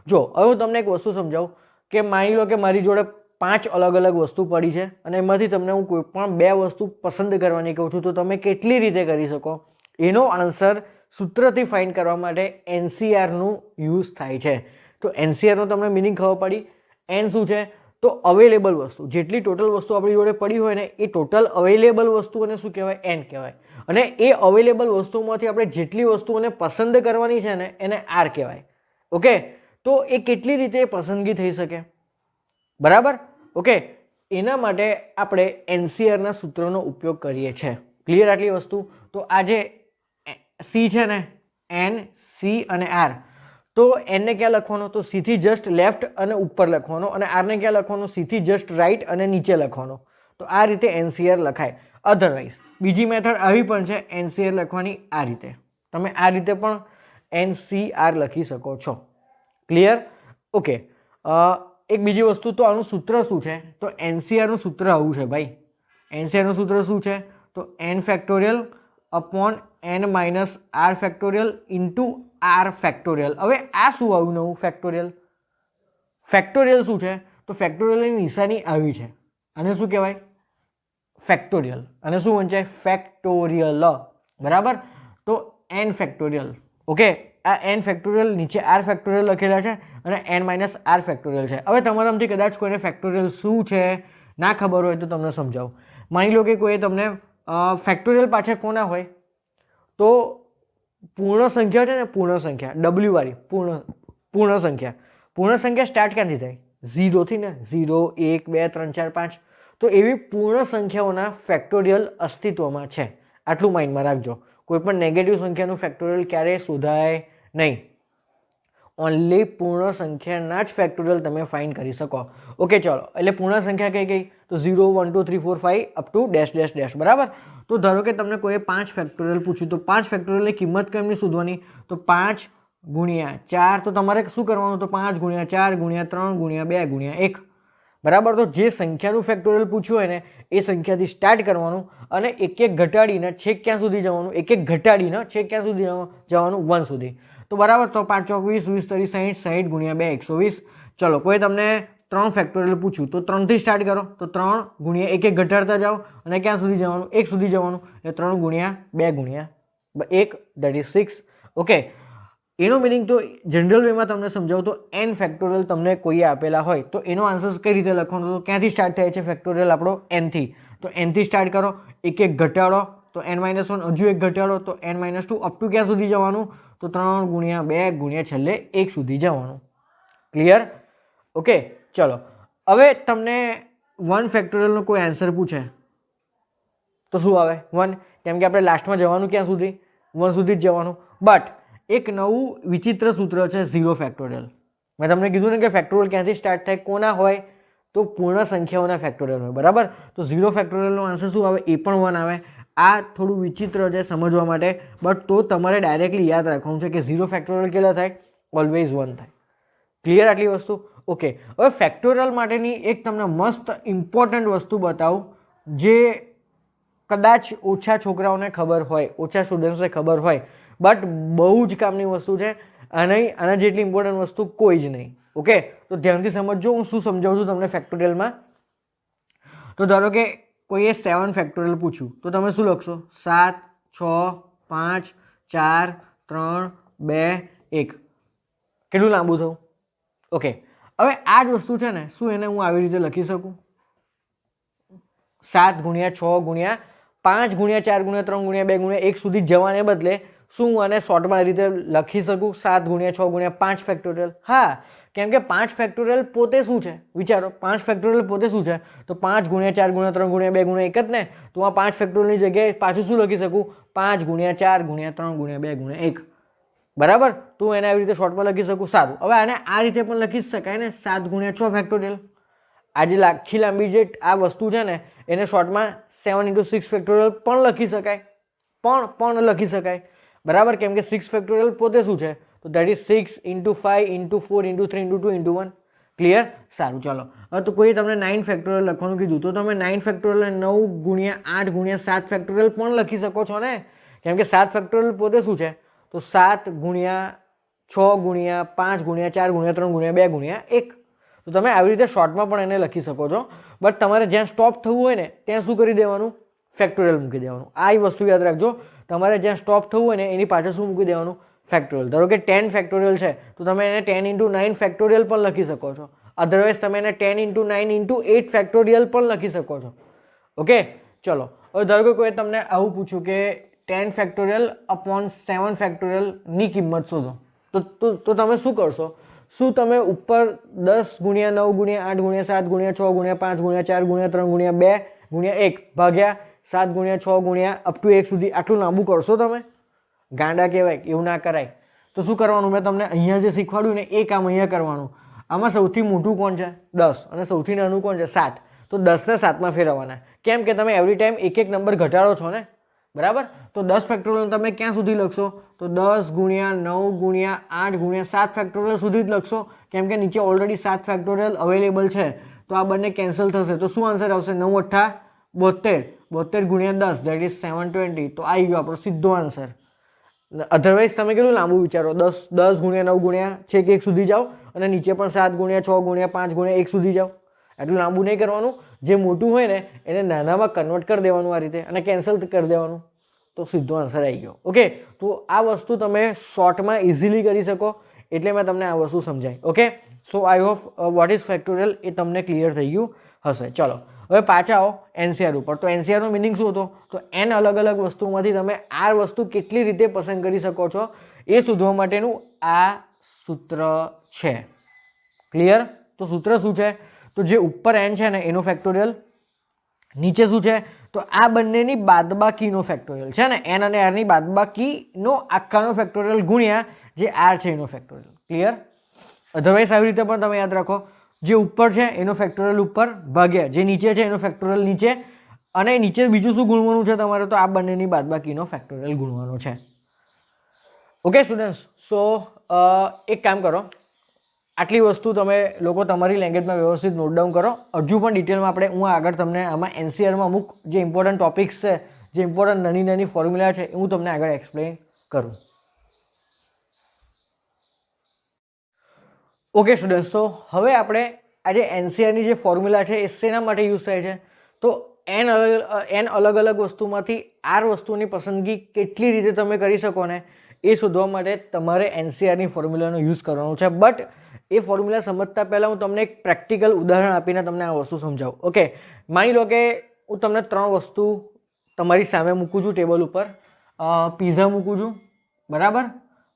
જો હવે હું તમને એક વસ્તુ સમજાવું કે માની લો કે મારી જોડે 5 અલગ અલગ વસ્તુ પડી છે અને એમાંથી તમને હું કોઈ પણ 2 વસ્તુ પસંદ કરવાની કહું છું, તો તમે કેટલી રીતે કરી શકો? એનો આન્સર સૂત્રથી ફાઇન્ડ કરવા માટે NCR નું યુઝ થાય છે. તો NCR નો તમને મિનિંગ ખબર પડી. n શું છે? તો અવેલેબલ વસ્તુ, જેટલી ટોટલ વસ્તુ આપણી જોડે પડી હોય ને એ ટોટલ અવેલેબલ વસ્તુઓને શું કહેવાય? n કહેવાય. અને એ અવેલેબલ વસ્તુઓમાંથી આપણે જેટલી વસ્તુઓને પસંદ કરવાની છે ને એને r કહેવાય. ઓકે, તો એ કેટલી રીતે પસંદગી થઈ શકે, બરાબર. ઓકે, એના માટે આપણે NCR ના સૂત્રનો ઉપયોગ કરીએ છીએ. ક્લિયર આટલી વસ્તુ? તો આ જે C છે ને, n, C અને r, તો n ને ક્યાં લખવાનો? તો C થી જસ્ટ લેફ્ટ અને ઉપર લખવાનો, અને r ને ક્યાં લખવાનો? C થી જસ્ટ રાઈટ અને નીચે લખવાનો. તો આ રીતે NCR લખાય. અધરવાઇઝ બીજી મેથડ આવી પણ છે NCR લખવાની, આ રીતે. તમે આ રીતે પણ NCR લખી શકો છો. ક્લિયર? ઓકે, એક બીજી વસ્તુ, તો આનું સૂત્ર શું છે? તો NCR નું સૂત્ર આવું છે ભાઈ. NCR નું સૂત્ર શું છે? તો n factorial upon n minus r factorial into r factorial. હવે આ શું આવ્યું નવું? ફેક્ટોરિયલ. ફેક્ટોરિયલ શું છે? તો ફેક્ટોરિયલની નિશાની આવી છે. આને શું કહેવાય? ફેક્ટોરિયલ. અને શું વંચાય? ફેક્ટોરિયલ, બરાબર. તો n ફેક્ટોરિયલ. ઓકે, આ n ફેક્ટોરિયલ, નીચે r ફેક્ટોરિયલ લખેલા છે અને n માઇનસ r ફેક્ટોરિયલ છે. હવે તમારામાંથી કદાચ કોઈને ફેક્ટોરિયલ શું છે ના ખબર હોય તો તમને સમજાવું. માની લો કે કોઈ તમને ફેક્ટોરિયલ પાછળ કોના હોય? તો પૂર્ણ સંખ્યા છે ને, પૂર્ણ સંખ્યા w વાળી પૂર્ણ સંખ્યા. પૂર્ણ સંખ્યા સ્ટાર્ટ ક્યાંથી થાય? 0 થી ને. 0, 1, 2, 3, 4, 5. તો એવી પૂર્ણ સંખ્યાઓના ફેક્ટોરિયલ અસ્તિત્વમાં છે. આટલું માઇન્ડમાં રાખજો. કોઈ પણ નેગેટિવ સંખ્યાનું ફેક્ટોરિયલ ક્યારેય શોધાય નહીં. ઓનલી પૂર્ણ સંખ્યાના જ ફેક્ટોરિયલ તમે ફાઇન્ડ કરી શકો. ઓકે, ચલો. એટલે પૂર્ણ સંખ્યા કઈ કઈ? તો 0, 1, 2, 3, 4, 5 up to dash dash dash, બરાબર. તો ધારો કે તમને કોઈએ 5 ફેક્ટોરિયલ પૂછ્યું, તો 5 ફેક્ટોરિયલની કિંમત કેમની શોધવાની? તો 5 ગુણ્યા 4. તો તમારે શું કરવાનું? તો 5 ગુણ્યા 4 ગુણ્યા 3 ગુણ્યા 2 ગુણ્યા 1, બરાબર. તો જે સંખ્યાનું ફેક્ટોરિયલ પૂછ્યું હોય ને એ સંખ્યાથી સ્ટાર્ટ કરવાનું અને એક એક ઘટાડીને છેક ક્યાં સુધી જવાનું? એક એક ઘટાડીને છેક ક્યાં સુધી જવાનું? 1 સુધી. તો બરાબર. તો 5 ચોક 20, 20 તરી 60, 60 ગુણ્યા 2 120. ચલો, કોઈ તમને 3 ફેક્ટોરિયલ પૂછ્યું તો 3 થી સ્ટાર્ટ કરો. તો 3 ગુણ્યા એક એક ઘટાડતા જાઓ અને ક્યાં સુધી જવાનું? 1 સુધી જવાનું. એટલે 3 ગુણ્યા 2 ગુણ્યા 1, દેટ ઇઝ 6. ઓકે, એનો મિનિંગ તો જનરલ વેમાં તમને સમજાવું તો n ફેક્ટોરિયલ તમને કોઈએ આપેલા હોય તો એનો આન્સર કઈ રીતે લખવાનો? તો ક્યાંથી સ્ટાર્ટ થાય છે ફેક્ટોરિયલ આપણો? n થી. તો n થી સ્ટાર્ટ કરો, એક એક ઘટાડો, તો n-1, હજુ એક ઘટાડો, તો n-2, અપ ટુ ક્યાં સુધી જવાનું? તો 3 ગુણ્યા 2 ગુણ્યા છેલ્લે 1 સુધી જવાનું. ક્લિયર? ઓકે, ચલો. હવે તમને 1 ફેક્ટોરિયલનો કોઈ આન્સર પૂછે તો શું આવે? 1. કેમ કે આપણે લાસ્ટમાં જવાનું ક્યાં સુધી? 1 સુધી જ જવાનું. બટ એક નવું વિચિત્ર સૂત્ર છે 0 ફેક્ટોરિયલ. મેં તમને કીધું ને કે ફેક્ટોરિયલ ક્યાંથી સ્ટાર્ટ થાય, કોના હોય તો પૂર્ણ સંખ્યાઓના ફેક્ટોરિયલ હોય, બરાબર. તો 0 ફેક્ટોરિયલનો આન્સર શું આવે? એ પણ 1 આવે. આ થોડું વિચિત્ર છે સમજવા માટે, બટ તો તમારે ડાયરેક્ટલી યાદ રાખવાનું છે કે 0 ફેક્ટોરિયલ કેટલા થાય? ઓલવેઝ 1 થાય. ક્લિયર આટલી વસ્તુ? ઓકે. હવે ફેક્ટોરિયલ માટેની એક તમને મસ્ત ઇમ્પોર્ટન્ટ વસ્તુ બતાવું, જે કદાચ ઓછા છોકરાઓને ખબર હોય, ઓછા સ્ટુડન્ટ્સને ખબર હોય, બટ બહુ જ કામની વસ્તુ છે. આના જેટલી ઇમ્પોર્ટન્ટ વસ્તુ કોઈ જ નહીં. ઓકે, તો ધ્યાનથી સમજજો હું શું સમજાવું છું તમને ફેક્ટોરિયલમાં. તો ધારો કે કોઈએ 7 ફેક્ટોરિયલ પૂછ્યું તો તમે શું લખશો? 7, 6, 5, 4, 3, 2, 1. કેટલું લાંબુ થયું? ઓકે, હવે આ જ વસ્તુ છે ને, શું એને હું આવી રીતે લખી શકું? 7 ગુણ્યા 6 ગુણ્યા 5 ગુણ્યા 4 ગુણ્યા 3 ગુણ્યા 2 ગુણ્યા 1 સુધી જવાને બદલે શું હું આને શોર્ટમાં રીતે લખી શકું? 7 ગુણ્યા 6 ગુણ્યા 5 ફેક્ટોરિયલ. હા, કેમ કે 5 ફેક્ટોરિયલ પોતે શું છે? વિચારો, 5 ફેક્ટોરિયલ પોતે શું છે? તો 5 ગુણ્યા 4 ગુણ્યા 3 ગુણ્યા 2 ગુણ્યા 1 જ ને. તો આ 5 ફેક્ટોરિયલની જગ્યાએ પાછું શું લખી શકું? 5 ગુણ્યા 4 ગુણ્યા 3 ગુણ્યા 2 ગુણ્યા 1. બરાબર. તો એને આવી રીતે શોર્ટમાં લખી શકું. સારું, હવે આને આ રીતે પણ લખી શકાય ને, 7 ગુણ્યા 6 ફેક્ટોરિયલ. આજે આખી લાંબી જે આ વસ્તુ છે ને, એને શોર્ટમાં 7 × 6 ફેક્ટોરિયલ પણ લખી શકાય. પણ લખી શકાય, બરાબર. કેમ કે 6 ફેક્ટોરિયલ પોતે શું છે? તો દેટ ઇઝ 6 × 5 × 4 × 3 × 2 × 1. ક્લિયર? સારું, ચાલો. હવે તો કોઈ તમને 9 ફેક્ટોરિયલ લખવાનું કીધું તો તમે 9 ફેક્ટોરિયલ 9 ગુણ્યા 8 ગુણ્યા 7 ફેક્ટોરિયલ પણ લખી શકો છો ને. કેમ કે 7 ફેક્ટોરિયલ પોતે શું છે? તો 7 ગુણ્યા 6 ગુણ્યા 5 ગુણ્યા 4 ગુણ્યા 3 ગુણ્યા 2 ગુણ્યા 1. તો તમે આવી રીતે શોર્ટમાં પણ એને લખી શકો છો, બટ તમારે જ્યાં સ્ટોપ થવું હોય ને ત્યાં શું કરી દેવાનું? ફેક્ટોરિયલ મૂકી દેવાનું. આ વસ્તુ યાદ રાખજો. તમારે જ્યાં સ્ટોપ થવું હોય ને એની પાછળ શું મૂકી દેવાનું? ફેક્ટોરિયલ. ધારો કે 10 ફેક્ટોરિયલ છે તો તમે એને 10 × 9 ફેક્ટોરિયલ પણ લખી શકો છો. અધરવાઇઝ તમે એને 10 × 9 × 8 ફેક્ટોરિયલ પણ લખી શકો છો. ઓકે, ચલો. હવે ધારો કે કોઈ તમને આવું પૂછ્યું કે 10 ફેક્ટોરિયલ અપોન 7 ફેક્ટોરિયલની કિંમત શોધો, તો તમે શું કરશો? શું તમે ઉપર 10 ગુણ્યા 9 ગુણ્યા 8 ગુણ્યા 7 ગુણ્યા 6 ગુણ્યા 5 ગુણ્યા 4 ગુણ્યા 3 ગુણ્યા 2 ગુણ્યા 1 ભાગ્યા 7 ગુણ્યા 6 ગુણ્યા અપ ટુ 1 સુધી આટલું લાંબુ કરશો? તમે ગાંડા કહેવાય, એવું ના કરાય. તો શું કરવાનું? મેં તમને અહીંયા જે શીખવાડ્યું ને એ કામ અહીંયા કરવાનું. આમાં સૌથી મોટું કોણ છે? 10. અને સૌથી નાનું કોણ છે? 7. તો 10 ને 7માં ફેરવવાના. કેમ કે તમે એવરી ટાઈમ એક નંબર ઘટાડો છો ને, બરાબર. તો 10 ફેક્ટોરિયલ તમે ક્યાં સુધી લખશો? તો 10 ગુણ્યા 9 ગુણ્યા 8 ગુણ્યા 7 ફેક્ટોરિયલ સુધી જ લખશો. કેમ કે નીચે ઓલરેડી 7 ફેક્ટોરિયલ અવેલેબલ છે. તો આ બંને કેન્સલ થશે. તો શું આન્સર આવશે? 9 × 8 = 72. 72 ગુણ્યા 10 દેટ ઇઝ 720. તો આવી ગયો આપણો સીધો આન્સર. અધરવાઇઝ તમે કેટલું લાંબુ વિચારો? 10 ગુણ્યા 9 ગુણ્યા છેક 1 સુધી જાઓ અને નીચે પણ 7 ગુણ્યા 6 ગુણ્યા 5 ગુણ્યા 1 સુધી જાઓ. એટલું લાંબુ નહીં કરવાનું. જે મોટું હોય ને એને નાનામાં કન્વર્ટ કરી દેવાનું આ રીતે અને કેન્સલ કરી દેવાનું. તો સીધો આન્સર આવી ગયો. ઓકે, તો આ વસ્તુ તમે શોર્ટમાં ઇઝીલી કરી શકો એટલે મેં તમને આ વસ્તુ સમજાવી. Okay, so I hope what is factorial એ તમને ક્લિયર થઈ ગયું હશે. ચલો, હવે પાછા આવો એનસીઆર ઉપર. તો એનસીઆરનો મિનિંગ શું હતો? તો n અલગ અલગ વસ્તુમાંથી તમે આ વસ્તુ કેટલી રીતે પસંદ કરી શકો છો એ શોધવા માટેનું આ સૂત્ર છે. ક્લિયર? તો સૂત્ર શું છે? તો જે ઉપર n છે ને એનો ફેક્ટોરિયલ, નીચે શું છે? તો આ બંનેની બાદબાકીનો ફેક્ટોરિયલ છે ને, n અને r ની બાદબાકીનો આખાનો ફેક્ટોરિયલ ગુણ્યા જે r છે એનો ફેક્ટોરિયલ. ક્લિયર? અધરવાઇઝ આવી રીતે પણ તમે યાદ રાખો, જે ઉપર છે એનો ફેક્ટોરિયલ ઉપર ભાગ્યા જે નીચે છે એનો ફેક્ટોરિયલ નીચે, અને નીચે બીજું શું ગુણવાનું છે તમારે? તો આ બંનેની બાદબાકીનો ફેક્ટોરિયલ ગુણવાનો છે. ઓકે સ્ટુડન્ટ્સ, સો એક કામ કરો, આટલી વસ્તુ તમે લોકો તમારી લેંગ્વેજમાં વ્યવસ્થિત નોટ ડાઉન કરો. હજુ પણ ડિટેલમાં આપણે હું આગળ તમને આમાં એનસીઆરમાં અમુક જે ઇમ્પોર્ટન્ટ ટોપિક્સ છે, જે ઇમ્પોર્ટન્ટ નાની નાની ફોર્મ્યુલા છે એ હું તમને આગળ એક્સપ્લેન કરું. ઓકે સ્ટુડન્ટ્સ, તો હવે આપણે આજે એનસીઆરની જે ફોર્મ્યુલા છે એ શેના માટે યુઝ થાય છે? તો n અલગ અલગ વસ્તુમાંથી r વસ્તુની પસંદગી કેટલી રીતે તમે કરી શકો ને એ શોધવા માટે તમારે એનસીઆરની ફોર્મ્યુલાનો યુઝ કરવાનો છે. બટ એ ફોર્મ્યુલા સમજતા પહેલાં હું તમને એક પ્રેક્ટિકલ ઉદાહરણ આપીને તમને આ વસ્તુ સમજાવું. ઓકે, માની લો કે હું તમને 3 વસ્તુ તમારી સામે મૂકું છું ટેબલ ઉપર. પીઝા મૂકું છું, બરાબર,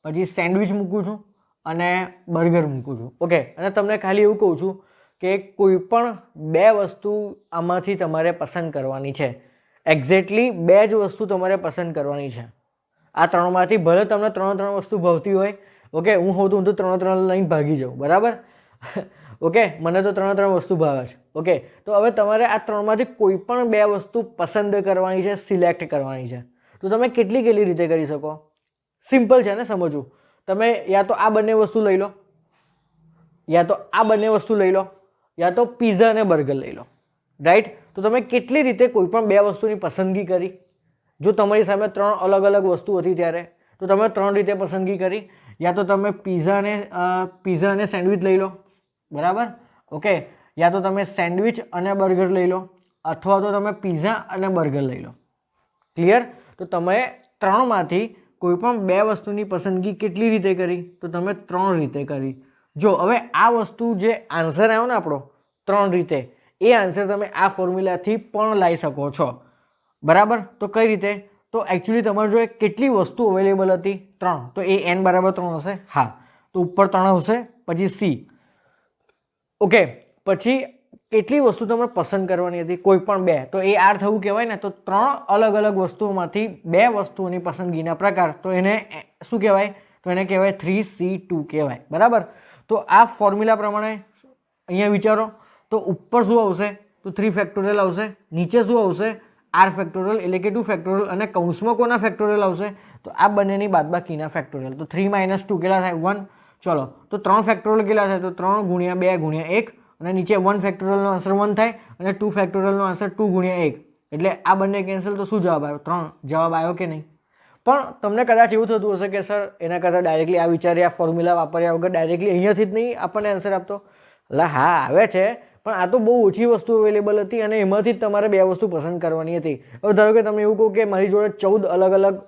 પછી સેન્ડવિચ મૂકું છું અને બર્ગર મૂકું છું. ઓકે, અને તમને ખાલી એવું કહું છું કે કોઈ પણ 2 વસ્તુ આમાંથી તમારે પસંદ કરવાની છે. એક્ઝેક્ટલી 2 જ વસ્તુ તમારે પસંદ કરવાની છે. આ ત્રણમાંથી ભલે તમને ત્રણ વસ્તુ ભાવતી હોય, ઓકે, હું હોઉં તો હું તો ત્રણ લઈને ભાગી જાઉં, બરાબર. ઓકે, મને તો ત્રણ વસ્તુ ભાવે છે. ઓકે, તો હવે તમારે આ ત્રણમાંથી કોઈ પણ બે વસ્તુ પસંદ કરવાની છે, સિલેક્ટ કરવાની છે. તો તમે કેટલી રીતે કરી શકો? સિમ્પલ છે ને સમજવું. તમે યા તો આ બંને વસ્તુ લઈ લો, યા તો આ બંને વસ્તુ લઈ લો, યા તો પીઝા અને બર્ગર લઈ લો, રાઈટ. તો તમે કેટલી રીતે કોઈ પણ બે વસ્તુની પસંદગી કરી? જો તમારી સામે ત્રણ અલગ વસ્તુ હતી ત્યારે તો તમે ત્રણ રીતે પસંદગી કરી. યા તો તમે પીઝા અને સેન્ડવિચ લઈ લો, બરાબર, ઓકે, યા તો તમે સેન્ડવિચ અને બર્ગર લઈ લો, અથવા તો તમે પીઝા અને બર્ગર લઈ લો. ક્લિયર? તો તમે ત્રણમાંથી કોઈ પણ બે વસ્તુની પસંદગી કેટલી રીતે કરી? તો તમે ત્રણ રીતે કરી. જો હવે આ વસ્તુ જે આન્સર આવ્યો ને આપણો ત્રણ રીતે, એ આન્સર તમે આ ફોર્મ્યુલાથી પણ લાવી શકો છો, બરાબર. તો કઈ રીતે? તો એકચ્યુઅલી તમારે જો કેટલી વસ્તુ અવેલેબલ હતી? ત્રણ. તો એ n બરાબર 3 હશે, હા. તો ઉપર 3 હશે, પછી c, ઓકે. પછી કેટલી વસ્તુ તમારે પસંદ કરવાની હતી? કોઈ પણ બે. તો એ r થવું કહેવાય ને. તો ત્રણ અલગ વસ્તુઓમાંથી બે વસ્તુઓની પસંદગીના પ્રકાર, તો એને શું કહેવાય? તો એને કહેવાય 3C2 કહેવાય, બરાબર. તો આ ફોર્મ્યુલા પ્રમાણે અહીંયા વિચારો તો ઉપર શું આવશે? તો 3 ફેક્ટોરિયલ આવશે. નીચે શું આવશે? r ફેક્ટોરિયલ એટલે કે 2 ફેક્ટોરિયલ. અને કૌંસમાં કોના ફેક્ટોરિયલ આવશે? તો આ બંનેની બાદબાકીના ફેક્ટોરિયલ. તો 3 - 2 કેટલા થાય? 1. ચલો, તો 3 ફેક્ટોરિયલ કેટલા થાય? તો 3 × 2 × 1. અને નીચે 1 ફેક્ટોરિયલનો આન્સર 1 થાય અને 2 ફેક્ટોરિયલનો આન્સર 2 × 1. એટલે આ બંને કેન્સલ. તો શું જવાબ આવ્યો? 3. જવાબ આવ્યો કે નહીં? પણ તમને કદાચ એવું થતું હશે કે સર એના કરતાં ડાયરેક્ટલી આ વિચારે આ ફોર્મ્યુલા વાપર્યા વગર ડાયરેક્ટલી અહીંયાથી જ નહીં આપણને આન્સર આપતો. એટલે હા, આવે છે, પણ આ તો બહુ ઓછી વસ્તુ અવેલેબલ હતી અને એમાંથી જ તમારે બે વસ્તુ પસંદ કરવાની હતી. હવે ધારો કે તમે એવું કહો કે મારી જોડે 14 અલગ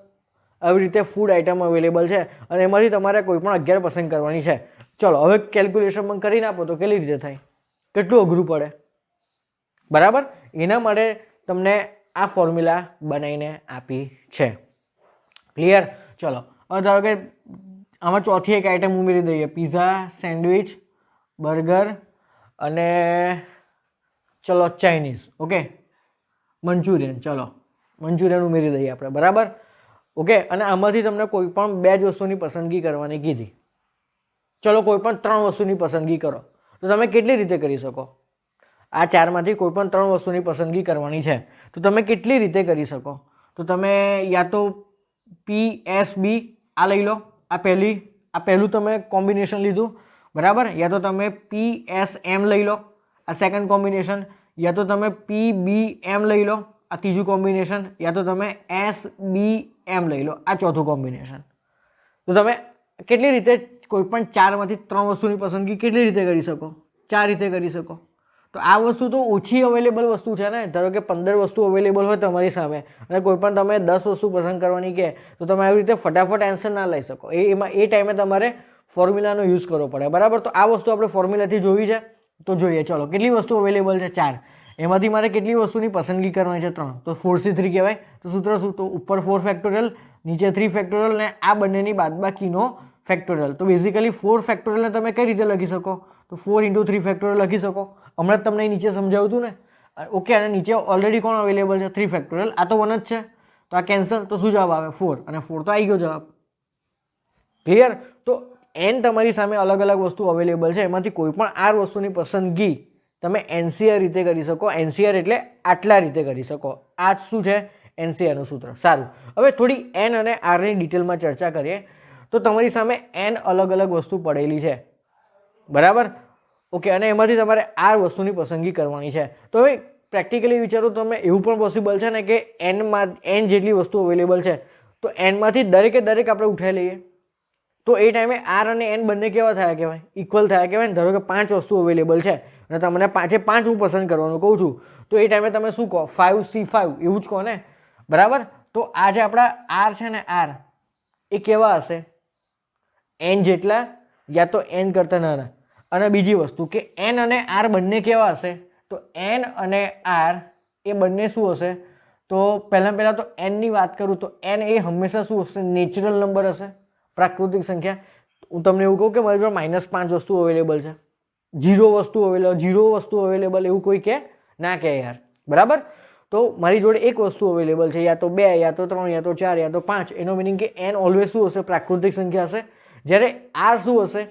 આવી રીતે ફૂડ આઇટમ અવેલેબલ છે અને એમાંથી તમારે કોઈ પણ 11 પસંદ કરવાની છે. ચલો, હવે કેલ્ક્યુલેશન પણ કરીને આપો તો કેટલી રીતે થાય? કેટલું અઘરું પડે, બરાબર. એના માટે તમને આ ફોર્મ્યુલા બનાવીને આપી છે. ક્લિયર? ચલો, હવે ધારો કે આમાં ચોથી એક આઈટમ ઉમેરી દઈએ, પીઝા, સેન્ડવિચ, બર્ગર અને ચલો ચાઇનીઝ, ઓકે, મંચુરિયન. ચલો, મંચુરિયન ઉમેરી દઈએ આપણે, બરાબર, ઓકે. અને આમાંથી તમને કોઈ પણ બે જ વસ્તુની પસંદગી કરવાની કીધી. ચલો, કોઈ પણ ત્રણ વસ્તુની પસંદગી કરો તો તમે કેટલી રીતે કરી શકો? આ ચારમાંથી કોઈ પણ ત્રણ વસ્તુની પસંદગી કરવાની છે તો તમે કેટલી રીતે કરી શકો? તો તમે યા તો PSB આ લઈ લો, આ પહેલું તમે કોમ્બિનેશન લીધું, બરાબર. યા તો તમે PSM લઈ લો, આ સેકન્ડ કોમ્બિનેશન. યા તો તમે PBM લઈ લો, આ ત્રીજું કોમ્બિનેશન. યા તો તમે SBM લઈ લો, આ ચોથું કોમ્બિનેશન. તો તમે કેટલી રીતે કોઈ પણ ચારમાંથી ત્રણ વસ્તુની પસંદગી કેટલી રીતે કરી શકો? 4 રીતે કરી શકો. તો આ વસ્તુ તો ઓછી અવેલેબલ વસ્તુ છે ને. ધારો કે 15 વસ્તુ અવેલેબલ હોય તમારી સામે અને કોઈ પણ તમે 10 વસ્તુ પસંદ કરવાની કહે તો તમે આવી રીતે ફટાફટ આન્સર ના લઈ શકો. એ ટાઈમે તમારે ફોર્મ્યુલાનો યુઝ કરવો પડે, બરાબર. તો આ વસ્તુ આપણે ફોર્મ્યુલાથી જોઈ છે તો જોઈએ. ચલો, કેટલી વસ્તુ અવેલેબલ છે? 4. એમાંથી મારે કેટલી વસ્તુની પસંદગી કરવાની છે? 3. તો 4C3 કહેવાય. તો સૂત્ર શું? તો ઉપર 4 ફેક્ટોરિયલ, નીચે 3 ફેક્ટોરિયલ અને આ બંનેની બાદબાકીનો ફેક્ટોરિયલ. તો બેઝિકલી 4 ફેક્ટોરિયલને તમે કઈ રીતે લખી શકો? તો 4 × 3 ફેક્ટોરિયલ લખી શકો. હમણાં તમને નીચે સમજાવ્યું હતું ને, ઓકે. અને નીચે ઓલરેડી કોણ અવેલેબલ છે? 3 ફેક્ટોરિયલ. આ તો 1 જ છે, તો આ કેન્સલ. તો શું જવાબ આવે? 4. અને 4 તો આવી ગયો જવાબ. ક્લિયર? તો n તમારી સામે અલગ વસ્તુ અવેલેબલ છે, એમાંથી કોઈ પણ r વસ્તુની પસંદગી તમે NCR રીતે કરી શકો. NCR એટલે આટલા રીતે કરી શકો. આ શું છે? NCRનું સૂત્ર. સારું, હવે થોડી n અને r ની ડિટેલમાં ચર્ચા કરીએ. તો તમારી સામે n અલગ વસ્તુ પડેલી છે, બરાબર, ઓકે. અને એમાંથી તમારે r વસ્તુની પસંદગી કરવાની છે. તો હવે પ્રેક્ટિકલી વિચારો, તમે એવું પણ પોસિબલ છે ને કે n જેટલી વસ્તુ અવેલેબલ છે તો n માંથી દરેકે દરેક આપણે ઉઠાઈ લઈએ. તો એ ટાઈમે r અને n બંને કેવા થયા કહેવાય? ઇક્વલ થયા કહેવાય. ધારો કે 5 વસ્તુ અવેલેબલ છે અને તમને 5 હું પસંદ કરવાનું કહું છું, તો એ ટાઈમે તમે શું કહો? 5C5 એવું જ કહો ને, બરાબર. તો આ જે આપણા r છે ને, r એ કેવા હશે? n જેટલા યા તો n કરતા નાના. અને બીજી વસ્તુ કે n અને r બંને કેવા હશે? તો n અને r એ બંને શું હશે? તો પહેલાં તો n ની વાત કરું તો n એ હંમેશા શું હશે? નેચરલ નંબર હશે, પ્રાકૃતિક સંખ્યા. હું તમને એવું કહું કે મારી જોડે -5 વસ્તુ અવેલેબલ છે, 0 વસ્તુ અવેલેબલ એવું કોઈ કે ના કે યાર, બરાબર. તો મારી જોડે એક વસ્તુ અવેલેબલ છે, યા તો 2 યા તો 3 યા તો 4 યા તો 5, એનો મિનિંગ કે n ઓલવેઝ શું હશે? પ્રાકૃતિક સંખ્યા હશે. જ્યારે r શું હશે?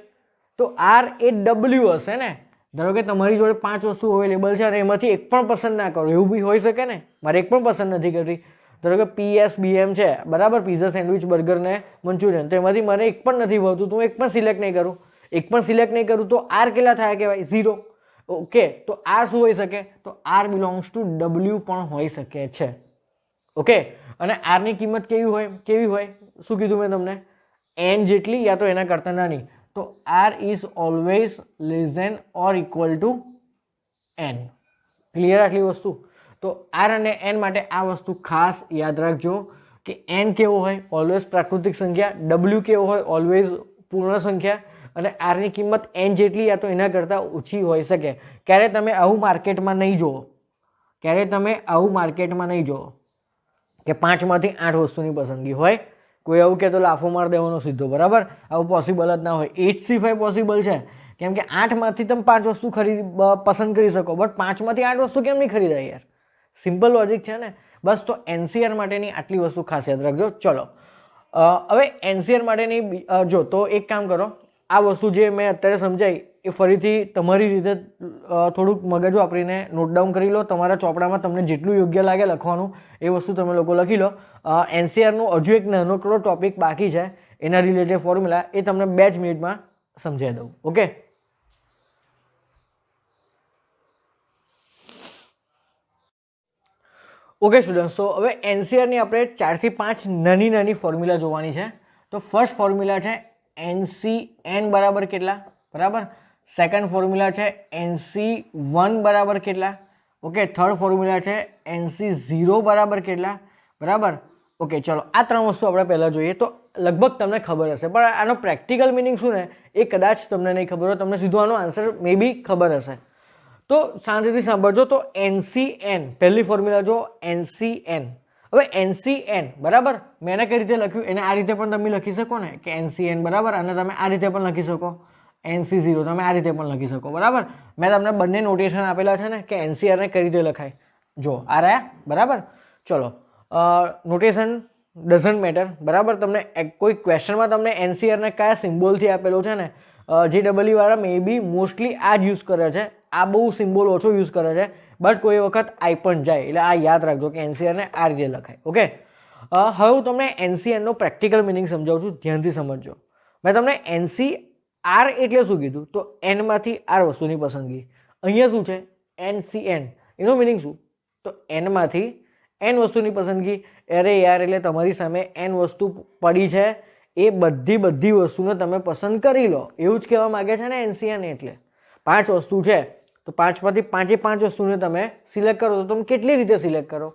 તો r એ w હશે ને. ધારો કે તમારી જોડે 5 વસ્તુ અવેલેબલ છે અને એમાંથી એક પણ પસંદ ના કરો, એવું બી હોઈ શકે ને. મારે એક પણ પસંદ નથી કરવી. ધારો કે PSBM છે, બરાબર, પીઝા, સેન્ડવિચ, બર્ગર ને મંચુરિયન, તો એમાંથી મને એક પણ નથી ભાવતું, તો હું એક પણ સિલેક્ટ નહીં કરું. એક પણ સિલેક્ટ નહીં કરું તો r કેટલા થાય કહેવાય? 0. ઓકે, તો r શું હોઈ શકે? તો r બિલોંગ્સ ટુ w પણ હોઈ શકે છે. ઓકે, અને r ની કિંમત કેવી હોય? શું કીધું મેં તમને? n જેટલી યા તો એના કરતા નાની. તો r is always less than or equal to n. Clear આટલી વસ્તુ? તો r અને n માટે આ વસ્તુ ખાસ યાદ રાખજો કે n કેવો હોય? ઓલવેઝ પ્રાકૃતિક સંખ્યા. w કેવો હોય? ઓલવેઝ પૂર્ણ સંખ્યા. અને r ની કિંમત n જેટલી યા તો એના કરતાં ઓછી હોઈ શકે. ક્યારે તમે આવું માર્કેટમાં નહીં જુઓ, કે 5 માંથી 8 વસ્તુની પસંદગી હોય. કોઈ આવું કે તો લાફો માર દેવાનો સીધો, બરાબર. આવું પોસિબલ જ ના હોય. 8 થી 5 પોસિબલ છે, કેમ કે 8 માંથી તમે 5 વસ્તુ પસંદ કરી શકો, બટ 5 માંથી 8 વસ્તુ કેમ નહીં ખરીદાય યાર? સિમ્પલ લોજિક છે ને. બસ, તો NCR માટેની આટલી વસ્તુ ખાસ યાદ રાખજો. ચલો, હવે NCR માટેની જો, તો એક કામ કરો, આ વસ્તુ જે મેં અત્યારે સમજાઈ એ ફરીથી તમારી રીતે થોડુંક મગજ વાપરીને નોટ ડાઉન કરી લો. તમારા ચોપડામાં તમને જેટલું યોગ્ય લાગે લખવાનું એ વસ્તુ તમે લોકો લખી લો. NCRનું હજુ એક નાનકડો ટોપિક બાકી છે, એના રિલેટેડ ફોર્મ્યુલા, એ તમને 2 જ મિનિટમાં સમજાવી દઉં. ઓકે, ઓકે સ્ટુડન્ટ્સ, તો હવે NCRની આપણે 4 થી 5 નાની ફોર્મ્યુલા જોવાની છે. તો ફર્સ્ટ ફોર્મ્યુલા છે NCN બરાબર કેટલા? બરાબર. સેકન્ડ ફોર્મ્યુલા છે NC1 બરાબર કેટલા? ઓકે. થર્ડ ફોર્મ્યુલા છે NC0 બરાબર કેટલા? બરાબર. ઓકે, ચલો આ 3 વસ્તુ આપણે પહેલાં જોઈએ. તો લગભગ તમને ખબર હશે, પણ આનો પ્રેક્ટિકલ મિનિંગ શું ને એ કદાચ તમને નહીં ખબર હોય. તમને સીધો આનો આન્સર મે બી ખબર હશે. તો શાંતિથી સાંભળજો. તો NCN, પહેલી ફોર્મ્યુલા જો, NCN. હવે NCN બરાબર, મેં એને કઈ રીતે લખ્યું? એને આ રીતે પણ તમે લખી શકો ને, કે NCN બરાબર, અને તમે આ રીતે પણ લખી શકો. NC0 તમે આ રીતે પણ લખી શકો, બરાબર. મેં તમને બંને નોટેશન આપેલા છે ને, કે NCR ને કઈ રીતે લખાય. જો આ રહ્યા, બરાબર. ચલો, નોટેશન ડઝન્ટ મેટર, બરાબર. તમને કોઈ ક્વેશ્ચનમાં તમને NCR ને કયા સિમ્બોલથી આપેલો છે ને, JEE વાળા મે બી મોસ્ટલી આ જ યુઝ કરે છે. આ બહુ સિમ્બોલ ઓછો યુઝ કરે છે, બટ કોઈ વખત આઈ પણ જાય. એટલે આ યાદ રાખજો કે NCR ને આ રીતે લખાય. ઓકે, હવે હું તમને NCN નો પ્રેક્ટિકલ મિનિંગ સમજાવું છું, ધ્યાનથી સમજજો. મેં તમને NCR એટલે શું કીધું? તો n માંથી r વસ્તુની પસંદગી. અહીંયા શું છે? NCN, એનો મિનિંગ શું? તો n માંથી n વસ્તુની પસંદગી. અરે યાર, એટલે તમારી સામે n વસ્તુ પડી છે, એ બધી વસ્તુને તમે પસંદ કરી લો, એવું જ કહેવા માંગે છે ને NCN. એટલે 5 વસ્તુ છે, તો 5 માંથી 5 વસ્તુને તમે સિલેક્ટ કરો. તો તમે કેટલી રીતે સિલેક્ટ કરો?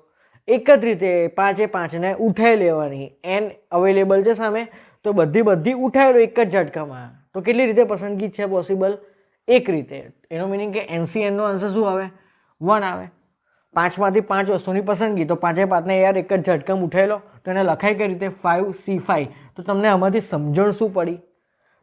એક જ રીતે 5 ને ઉઠાઈ લેવાની. n અવેલેબલ છે સામે, તો બધી ઉઠાઈ લો એક જ ઝટકામાં. તો કેટલી રીતે પસંદગી છે પોસિબલ? એક રીતે. એનો મિનિંગ કે NCN નો આન્સર શું આવે? 1 આવે. 5 માંથી 5 વસ્તુની પસંદગી, તો 5 ને યાર એક જ ઝટકામાં ઉઠાઈ લો. તો એને લખાય કઈ રીતે? 5C5. તો તમને આમાંથી સમજણ શું પડી?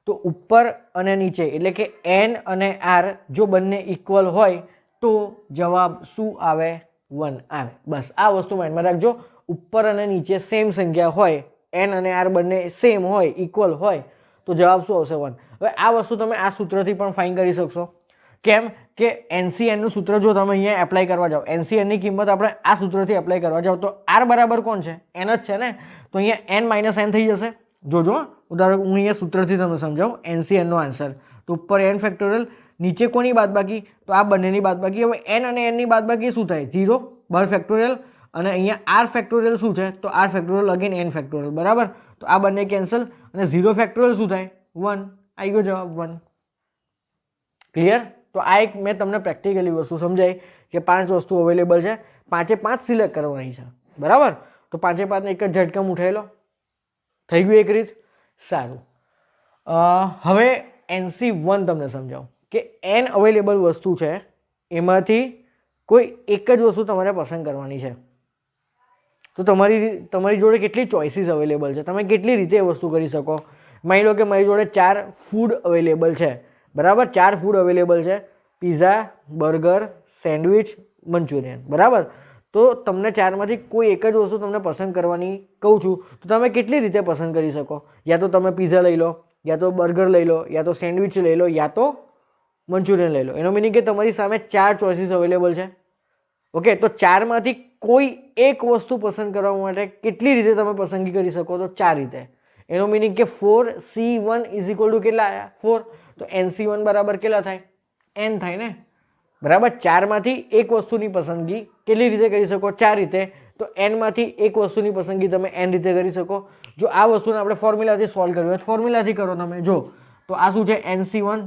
તો ઉપર અને નીચે, એટલે કે n અને r જો બંને ઇક્વલ હોય તો જવાબ શું આવે? 1 આવે. બસ આ વસ્તુ માઇન્ડમાં રાખજો. ઉપર અને નીચે સેમ સંખ્યા હોય, n અને r બંને સેમ હોય, ઇક્વલ હોય, તો જવાબ શું આવશે? 1. હવે આ વસ્તુ તમે આ સૂત્રથી પણ ફાઇન કરી શકશો. કેમ કે NCN નું સૂત્ર જો તમે અહીંયા એપ્લાય કરવા જાઓ, NCN ની કિંમત આપણે આ સૂત્રથી એપ્લાય કરવા જાઓ, તો r બરાબર કોણ છે? n જ છે ને. તો અહીંયા n - n થઈ જશે. જોજો, ઉદાહરણ હું અહીંયા સૂત્રથી તમને સમજાવું. NCN નો આન્સર, તો ઉપર n ફેક્ટોરિયલ, નીચે કોની બાદબાકી? તો આ બંનેની બાદબાકી. હવે n અને n ની બાદબાકી શું થાય? 0 બાર ફેક્ટોરિયલ, અને અહીંયા r ફેક્ટોરિયલ શું છે? તો r factorial again n factorial, બરાબર. તો આ બંને કેન્સલ, અને 0 ફેક્ટોરિયલ શું થાય? 1. આવી ગયો જવાબ 1. ક્લિયર? તો આ એક મેં તમને પ્રેક્ટિકલી વસ્તુ સમજાઈ કે 5 વસ્તુ અવેલેબલ છે, 5 સિલેક્ટ કરવાની છે, બરાબર. તો 5 ને એક જ ઝટકામાં ઉઠાઈ લો. થઈ ગયું એક રીત. સારું, હવે NC1 તમને સમજાવું કે n અવેલેબલ વસ્તુ છે, એમાંથી કોઈ એક જ વસ્તુ તમારે પસંદ કરવાની છે. તો તમારી જોડે કેટલી ચોઇસીસ અવેલેબલ છે, તમે કેટલી રીતે એ વસ્તુ કરી શકો. માની લો કે મારી જોડે 4 ફૂડ અવેલેબલ છે, બરાબર. 4 ફૂડ અવેલેબલ છે: પીઝા, બર્ગર, સેન્ડવિચ, મંચુરિયન, બરાબર. તો તમને ચારમાંથી કોઈ એક જ વસ્તુ તમને પસંદ કરવાની કહું છું તો તમે કેટલી રીતે પસંદ કરી શકો? યા તો તમે પિઝા લઈ લો, યા તો બર્ગર લઈ લો, યા તો સેન્ડવિચ લઈ લો, યા તો મંચુરિયન લઈ લો. એનો મિનિંગ કે તમારી સામે 4 ચોઇસીસ અવેલેબલ છે. ઓકે, તો ચારમાંથી કોઈ એક વસ્તુ પસંદ કરવા માટે કેટલી રીતે તમે પસંદગી કરી શકો? તો 4 રીતે. એનો મિનિંગ કે 4C1 ઇઝ ઇક્વલ ટુ કેટલા આવ્યા? 4. તો NC1 બરાબર કેટલા થાય? N થાય ને, બરાબર. ચારમાંથી એક વસ્તુની પસંદગી કેટલી રીતે કરી શકો? 4 રીતે. તો n માંથી એક વસ્તુની પસંદગી તમે n રીતે કરી શકો. જો આ વસ્તુને આપણે ફોર્મ્યુલાથી સોલ્વ કરવી હોય તો ફોર્મ્યુલાથી કરો તમે. જો તો આ શું છે? NC1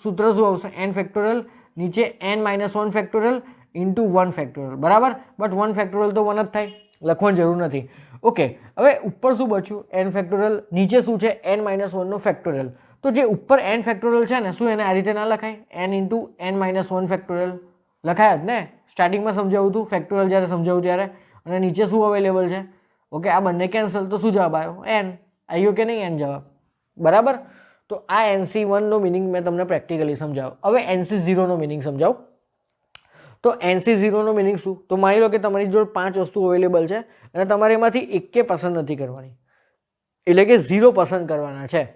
સૂત્ર શું આવશે? n ફેક્ટોરિયલ, નીચે n-1 ફેક્ટોરિયલ ઇન્ટુ 1 ફેક્ટોરિયલ, બરાબર. બટ 1 ફેક્ટોરિયલ તો 1 જ થાય, લખવાની જરૂર નથી. ઓકે, હવે ઉપર શું બચ્યું? n ફેક્ટોરિયલ, નીચે શું છે? n-1 નો ફેક્ટોરિયલ. તો જે ઉપર n ફેક્ટોરિયલ છે ને, શું એને આ રીતે ના લખાય? n ઇન્ટુ n-1 ફેક્ટોરિયલ લખાય જ ને. સ્ટાર્ટિંગમાં સમજાવું હતું, ફેક્ટોરિયલ જ્યારે સમજાવું ત્યારે. અને નીચે શું અવેલેબલ છે? ઓકે, આ બંને કેન્સલ, તો શું જવાબ આવ્યો? n. આવ્યો કે નહીં n જવાબ? બરાબર. તો આ NC1 નો મિનિંગ મેં તમને પ્રેક્ટિકલી સમજાવ્યો. હવે NC0 નો મિનિંગ સમજાવું. તો NC0 નો મિનિંગ શું? તો માની લો કે તમારી જોડે 5 વસ્તુ અવેલેબલ છે અને તમારે એમાંથી એકે પસંદ નથી કરવાની, એટલે કે 0 પસંદ કરવાના છે.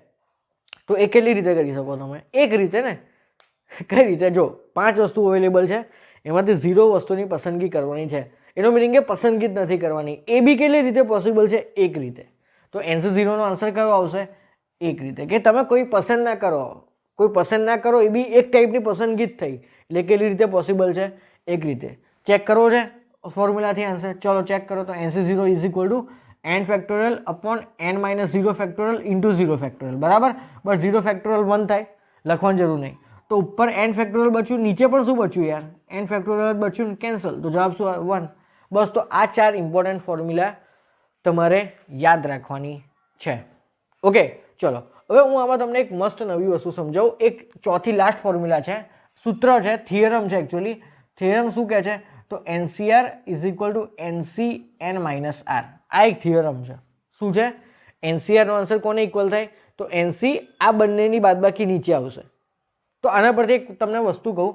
તો એ કેટલી રીતે કરી શકો તમે? એક રીતે ને. કઈ રીતે? જો 5 વસ્તુ અવેલેબલ છે, એમાંથી 0 વસ્તુની પસંદગી કરવાની છે. એનો મિનિંગ કે પસંદગી જ નથી કરવાની. એ બી કેટલી રીતે પોસિબલ છે? એક રીતે. તો NC0 નો આન્સર કયો આવશે? એક રીતે. કે તમે કોઈ પસંદ ના કરો, કોઈ પસંદ ના કરો એ બી એક ટાઈપની પસંદગી જ થઈ, એટલે કેટલી રીતે પોસિબલ છે? એક રીતે. ચેક કરવો છે ફોર્મ્યુલાથી આન્સર? ચલો ચેક કરો. તો NC0 is equal to n factorial upon n-0 factorial into 0 factorial, બરાબર. બટ 0 ફેક્ટોરિયલ 1 થાય, લખવાની જરૂર નહીં. તો ઉપર n ફેક્ટોરિયલ બચ્યું, નીચે પણ શું બચ્યું યાર? n ફેક્ટોરિયલ બચ્યું, કેન્સલ. તો જવાબ શું? 1. બસ. તો આ 4 ઇમ્પોર્ટન્ટ ફોર્મ્યુલા તમારે યાદ રાખવાની છે. ઓકે, ચલો. હવે હું આમાં તમને એક મસ્ત નવી વસ્તુ સમજાવું. એક ચોથી લાસ્ટ ફોર્મ્યુલા છે, સૂત્ર છે, થિયરમ છે એકચ્યુઅલી. થિયરમ શું કહે છે? તો NCR is equal to NCn-R. આ એક થિયરમ છે. શું છે? NCR નો આન્સર કોને ઇક્વલ થાય? તો NC આ બંનેની બાદબાકી નીચે આવશે. તો આના પરથી એક તમને વસ્તુ કહું.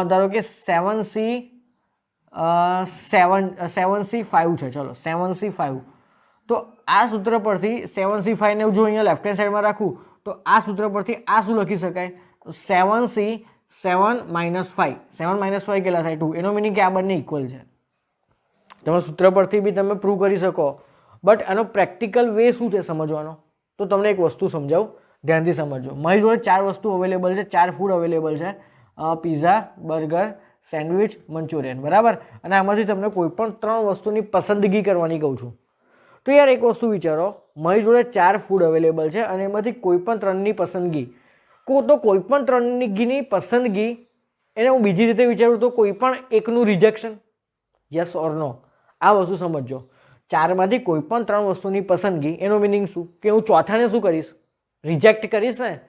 ધારો કે 7C5 છે. ચલો 7C5. તો આ સૂત્ર પરથી 7C5 ને જો અહીંયા લેફ્ટ હેન્ડ સાઈડમાં રાખું તો આ સૂત્ર પરથી આ શું લખી શકાય? 7C 7 - 5. 7 - 5 કેટલા થાય? 2. એનો મિનિંગ કે આ બંને ઇક્વલ છે. તમે સૂત્ર પરથી બી તમે પ્રૂવ કરી શકો. બટ આનો પ્રેક્ટિકલ વે શું છે સમજવાનો? તો તમને એક વસ્તુ સમજાવું, ધ્યાનથી સમજો. મારી જોડે 4 વસ્તુ અવેલેબલ છે, 4 ફૂડ અવેલેબલ છે. પિઝા, બર્ગર, સેન્ડવિચ, મંચુરિયન, બરાબર. અને આમાંથી તમને કોઈ પણ 3 વસ્તુની પસંદગી કરવાની કહું છું. તો યાર એક વસ્તુ વિચારો, મારી જોડે 4 ફૂડ અવેલેબલ છે અને એમાંથી કોઈ પણ 3ની પસંદગી, તો કોઈ પણ 3ની પસંદગી એને હું બીજી રીતે વિચારું તો કોઈ પણ એકનું રિજેક્શન, યસ ઓર નો? આ વસ્તુ સમજો. 4માંથી કોઈ પણ 3 વસ્તુની પસંદગી, એનો મિનિંગ શું? કે હું ચોથાને શું કરીશ? રિજેક્ટ કરીશ ને.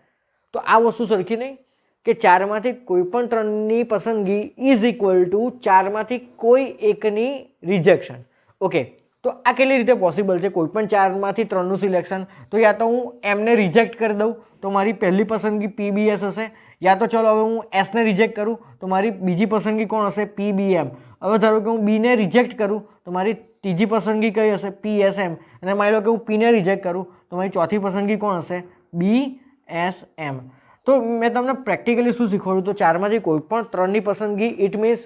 તો આ વસ્તુ સરખી નહીં કે 4માંથી કોઈ પણ 3ની પસંદગી ઇઝ ઇક્વલ ટુ 4માંથી કોઈ એકની રિજેક્શન. ઓકે, તો આ કેટલી રીતે પોસિબલ છે? કોઈ પણ 4માંથી 3નું સિલેક્શન. તો યા તો હું એમને રિજેક્ટ કરી દઉં તો મારી પહેલી પસંદગી PBS હશે, યા તો ચલો હવે હું એસને રિજેક્ટ કરું તો મારી બીજી પસંદગી કોણ હશે? PBM. હવે ધારો કે હું બીને રિજેક્ટ કરું તો મારી ત્રીજી પસંદગી કઈ હશે? PSM. અને માની લો કે હું પીને રિજેક્ટ કરું તો મારી ચોથી પસંદગી કોણ હશે? BSM. તો મેં તમને પ્રેક્ટિકલી શું શીખવાડ્યું? તો 4માંથી કોઈ પણ 3ની પસંદગી ઇટ મીન્સ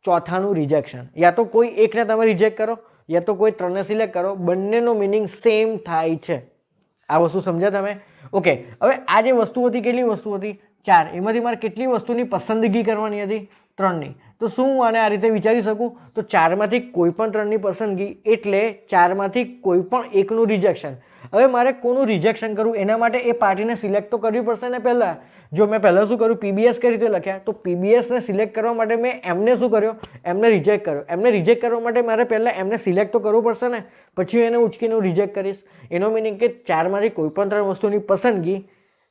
ચોથાનું રિજેક્શન. યા તો કોઈ એકને તમે રિજેક્ટ કરો યા તો કોઈ 3ને સિલેક્ટ કરો, બંનેનો મિનિંગ સેમ થાય છે. આ વસ્તુ સમજ્યા તમે? ઓકે, હવે આ જે વસ્તુ હતી, કેટલી વસ્તુ હતી? 4. એમાંથી મારે કેટલી વસ્તુની પસંદગી કરવાની હતી? 3ની. તો શું હું આને આ રીતે વિચારી શકું? તો 4માંથી કોઈ પણ 3ની પસંદગી એટલે 4માંથી કોઈ પણ એકનું રિજેક્શન. હવે મારે કોનું રિજેક્શન કરવું એના માટે એ પાર્ટીને સિલેક્ટ તો કરવી પડશે ને પહેલાં. જો મેં પહેલાં શું કર્યું? PBS કઈ રીતે લખ્યા? તો PBSને સિલેક્ટ કરવા માટે મેં એમને શું કર્યો? એમને રિજેક્ટ કર્યો. એમને રિજેક્ટ કરવા માટે મારે પહેલાં એમને સિલેક્ટ તો કરવું પડશે ને, પછી એને ઉચકીને હું રિજેક્ટ કરીશ. એનો મિનિંગ કે 4માંથી કોઈ પણ 3 વસ્તુની પસંદગી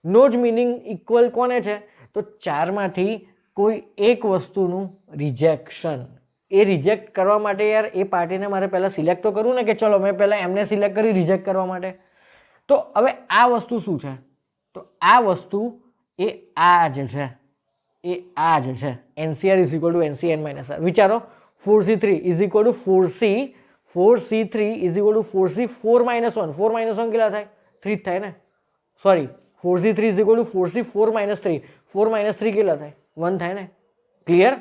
નો જ મિનિંગ ઇક્વલ કોને છે? તો 4માંથી કોઈ એક વસ્તુનું રિજેક્શન. એ રિજેક્ટ કરવા માટે યાર એ પાર્ટીને મારે પહેલાં સિલેક્ટ તો કરવું ને, કે ચલો મેં પહેલાં એમને સિલેક્ટ કરી રિજેક્ટ કરવા માટે. તો હવે આ વસ્તુ શું છે? તો આ વસ્તુ એ આ જ છે, એ આ જ છે. NCR is equal to NCn-R. વિચારો, 4c3 is equal to 4c3 is equal to 4c 4 minus 1 4 minus 1 કેટલા થાય 3 જ થાય ને sorry 4c3 is equal to 4c 4 minus 3 4 minus 3 કેટલા થાય 1 થાય ને ક્લિયર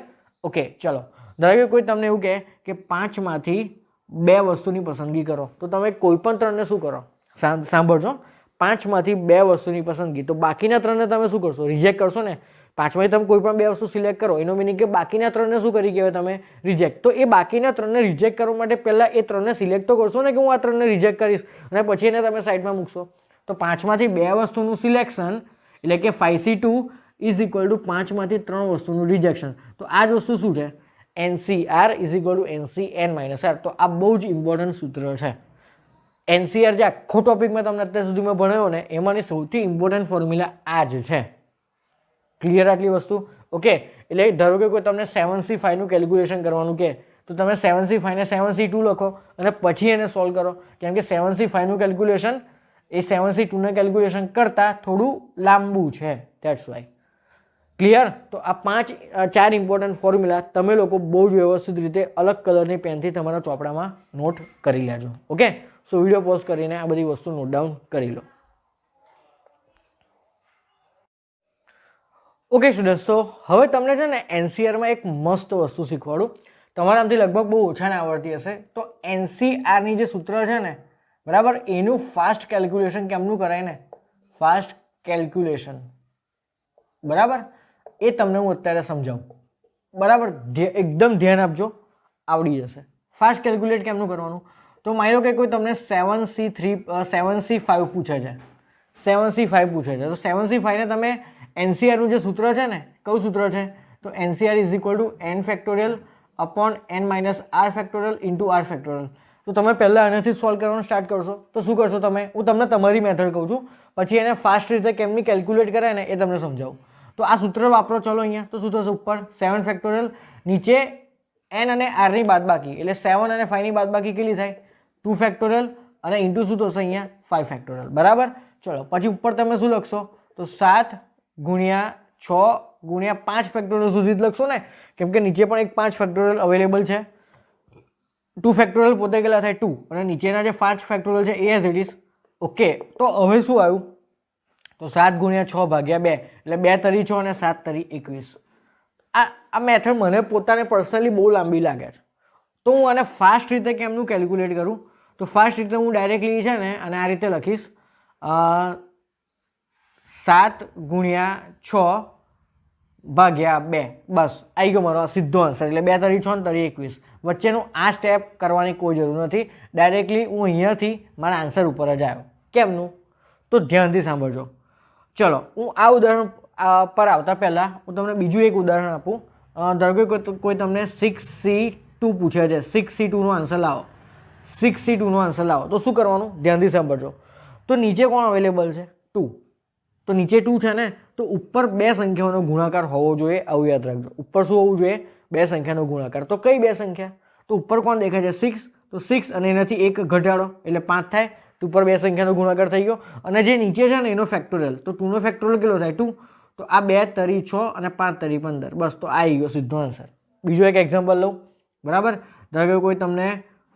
ઓકે ચલો ધારો કે કોઈ તમને એવું કહે કે 5 માંથી 2 વસ્તુની પસંદગી કરો તો તમે કોઈ પણ ત્રણને શું કરો સાંભળજો 5 માંથી 2 વસ્તુની પસંદગી તો બાકીના ત્રણને તમે શું કરશો રિજેક્ટ કરશો ને 5 માંથી તમે કોઈ પણ 2 વસ્તુ સિલેક્ટ કરો એનો મીનિંગ કે બાકીના ત્રણને શું કરી કહેવાય તમે રિજેક્ટ તો એ બાકીના ત્રણને રિજેક્ટ કરવા માટે પહેલા એ ત્રણને સિલેક્ટ તો કરશો ને કે હું આ ત્રણને રિજેક્ટ કરીશ અને પછી એને તમે સાઈડમાં મૂકશો તો 5 માંથી 2 વસ્તુનું સિલેક્શન એટલે કે 5c2 ઇઝ ઇક્વલ ટુ 5 માંથી 3 વસ્તુનું રિજેક્શન તો આ જ વસ્તુ શું છે NCR is equal to NCN-R તો આ બહુ જ ઇમ્પોર્ટન્ટ સૂત્ર છે NCR જે આખો ટોપિક મેં તમને અત્યાર સુધીમાં ભણાવ્યો ને એમાંની સૌથી ઇમ્પોર્ટન્ટ ફોર્મ્યુલા આ જ છે ક્લિયર આટલી વસ્તુ ઓકે એટલે ધારો કે કોઈ તમને 7c5 નું કેલ્ક્યુલેશન કરવાનું કે તો તમે 7c5 ને 7c2 લખો અને પછી એને સોલ્વ કરો કેમ કે 7c5 નું કેલ્ક્યુલેશન એ 7c2 ના કેલ્ક્યુલેશન કરતાં થોડું લાંબુ છે ધેટ્સ વાય ક્લિયર તો આ 4 ઇમ્પોર્ટન્ટ ફોર્મ્યુલા તમે લોકો બહુ જ વ્યવસ્થિત રીતે અલગ કલરની પેનથી તમારા ચોપડામાં નોટ કરી લેજો ઓકે સો વિડીયો પોઝ કરીને આ બધી વસ્તુ નોટ ડાઉન કરી લો ઓકે સ્ટુડન્ટ્સ તો હવે તમને છે ને એનસીઆરમાં એક મસ્ત વસ્તુ શીખવાડું તમારા આમથી લગભગ બહુ ઓછાને આવડતી હશે તો એનસીઆરની જે સૂત્ર છે ને બરાબર એનું ફાસ્ટ કેલ્ક્યુલેશન કેમનું કરાય ને ફાસ્ટ કેલ્ક્યુલેશન બરાબર એ તમને હું અત્યારે સમજાવું બરાબર એકદમ ધ્યાન આપજો આવડી જશે ફાસ્ટ કેલ્ક્યુલેટ કેમનું કરવાનું તો માની લો કે કોઈ તમને 7c5 પૂછે છે 7c5 પૂછે છે તો 7c5 ને તમે એનસીઆરનું જે સૂત્ર છે ને કયું સૂત્ર છે તો NCR is equal to n factorial upon n minus r factorial into r factorial તો તમે પહેલાં આનાથી સોલ્વ કરવાનું સ્ટાર્ટ કરશો તો શું કરશો તમે હું તમને તમારી મેથડ કહું છું પછી એને ફાસ્ટ રીતે કેમની કેલ્ક્યુલેટ કરાય ને એ તમને સમજાવું તો આ સૂત્ર વાપરો ચલો અહીંયા તો શું થશે ઉપર 7 ફેક્ટોરિયલ નીચે n અને r ની બાદબાકી એટલે 7 અને 5 ની બાદબાકી કેટલી થાય 2 ફેક્ટોરિયલ અને ઇન્ટુ શું થશે અહીંયા 5 ફેક્ટોરિયલ બરાબર ચલો પછી ઉપર તમે શું લખશો તો 7 ગુણ્યા 6 ગુણ્યા 5 ફેક્ટોરિયલ સુધી જ લખશો ને કેમ કે નીચે પણ એક 5 ફેક્ટોરિયલ અવેલેબલ છે 2 ફેક્ટોરિયલ પોતે કેટલા થાય 2 અને નીચેના જે 5 ફેક્ટોરિયલ છે એ એઝ ઇટ ઇઝ ઓકે તો હવે શું આવ્યું તો 7 ગુણ્યા 6 ભાગ્યા 2 એટલે 2 તરી 6 અને 7 તરી 21 આ મેથડ મને પોતાને પર્સનલી બહુ લાંબી લાગે છે તો હું આને ફાસ્ટ રીતે કેમનું કેલ્ક્યુલેટ કરું તો ફાસ્ટ રીતે હું ડાયરેક્ટલી છે ને અને આ રીતે લખીશ 7 ગુણ્યા 6 ભાગ્યા 2 બસ આવી ગયો મારો સીધો આન્સર એટલે 2 તરી 6 તરી 21 વચ્ચેનું આ સ્ટેપ કરવાની કોઈ જરૂર નથી ડાયરેક્ટલી હું અહીંયાથી મારા આન્સર ઉપર જ આવ્યો કેમનું તો ધ્યાનથી સાંભળજો ચલો હું આ ઉદાહરણ પર આવતા પહેલાં હું તમને બીજું એક ઉદાહરણ આપું ધારો કે કોઈ તમને 6c2 પૂછે છે 6c2નો આન્સર લાવો 6c2નો આન્સર લાવો તો શું કરવાનું ધ્યાનથી સાંભળજો તો નીચે કોણ અવેલેબલ છે 2 તો નીચે 2 છે ને તો ઉપર 2 સંખ્યાઓનો ગુણાકાર હોવો જોઈએ આવું યાદ રાખજો ઉપર શું હોવું જોઈએ 2 સંખ્યાનો ગુણાકાર તો કઈ 2 સંખ્યા તો ઉપર કોણ દેખાય છે 6 તો 6 અને એનાથી 1 ઘટાડો એટલે 5 થાય તો ઉપર 2 સંખ્યાનો ગુણાકાર થઈ ગયો અને જે નીચે છે ને એનો ફેક્ટોરિયલ તો 2 નો ફેક્ટોરિયલ કેટલો થાય 2 તો આ 2 તરી 6 અને 5 તરી 15 બસ તો આવી ગયો સીધો આન્સર બીજો એક એક્ઝામ્પલ લઉં બરાબર ધારો કે કોઈ તમને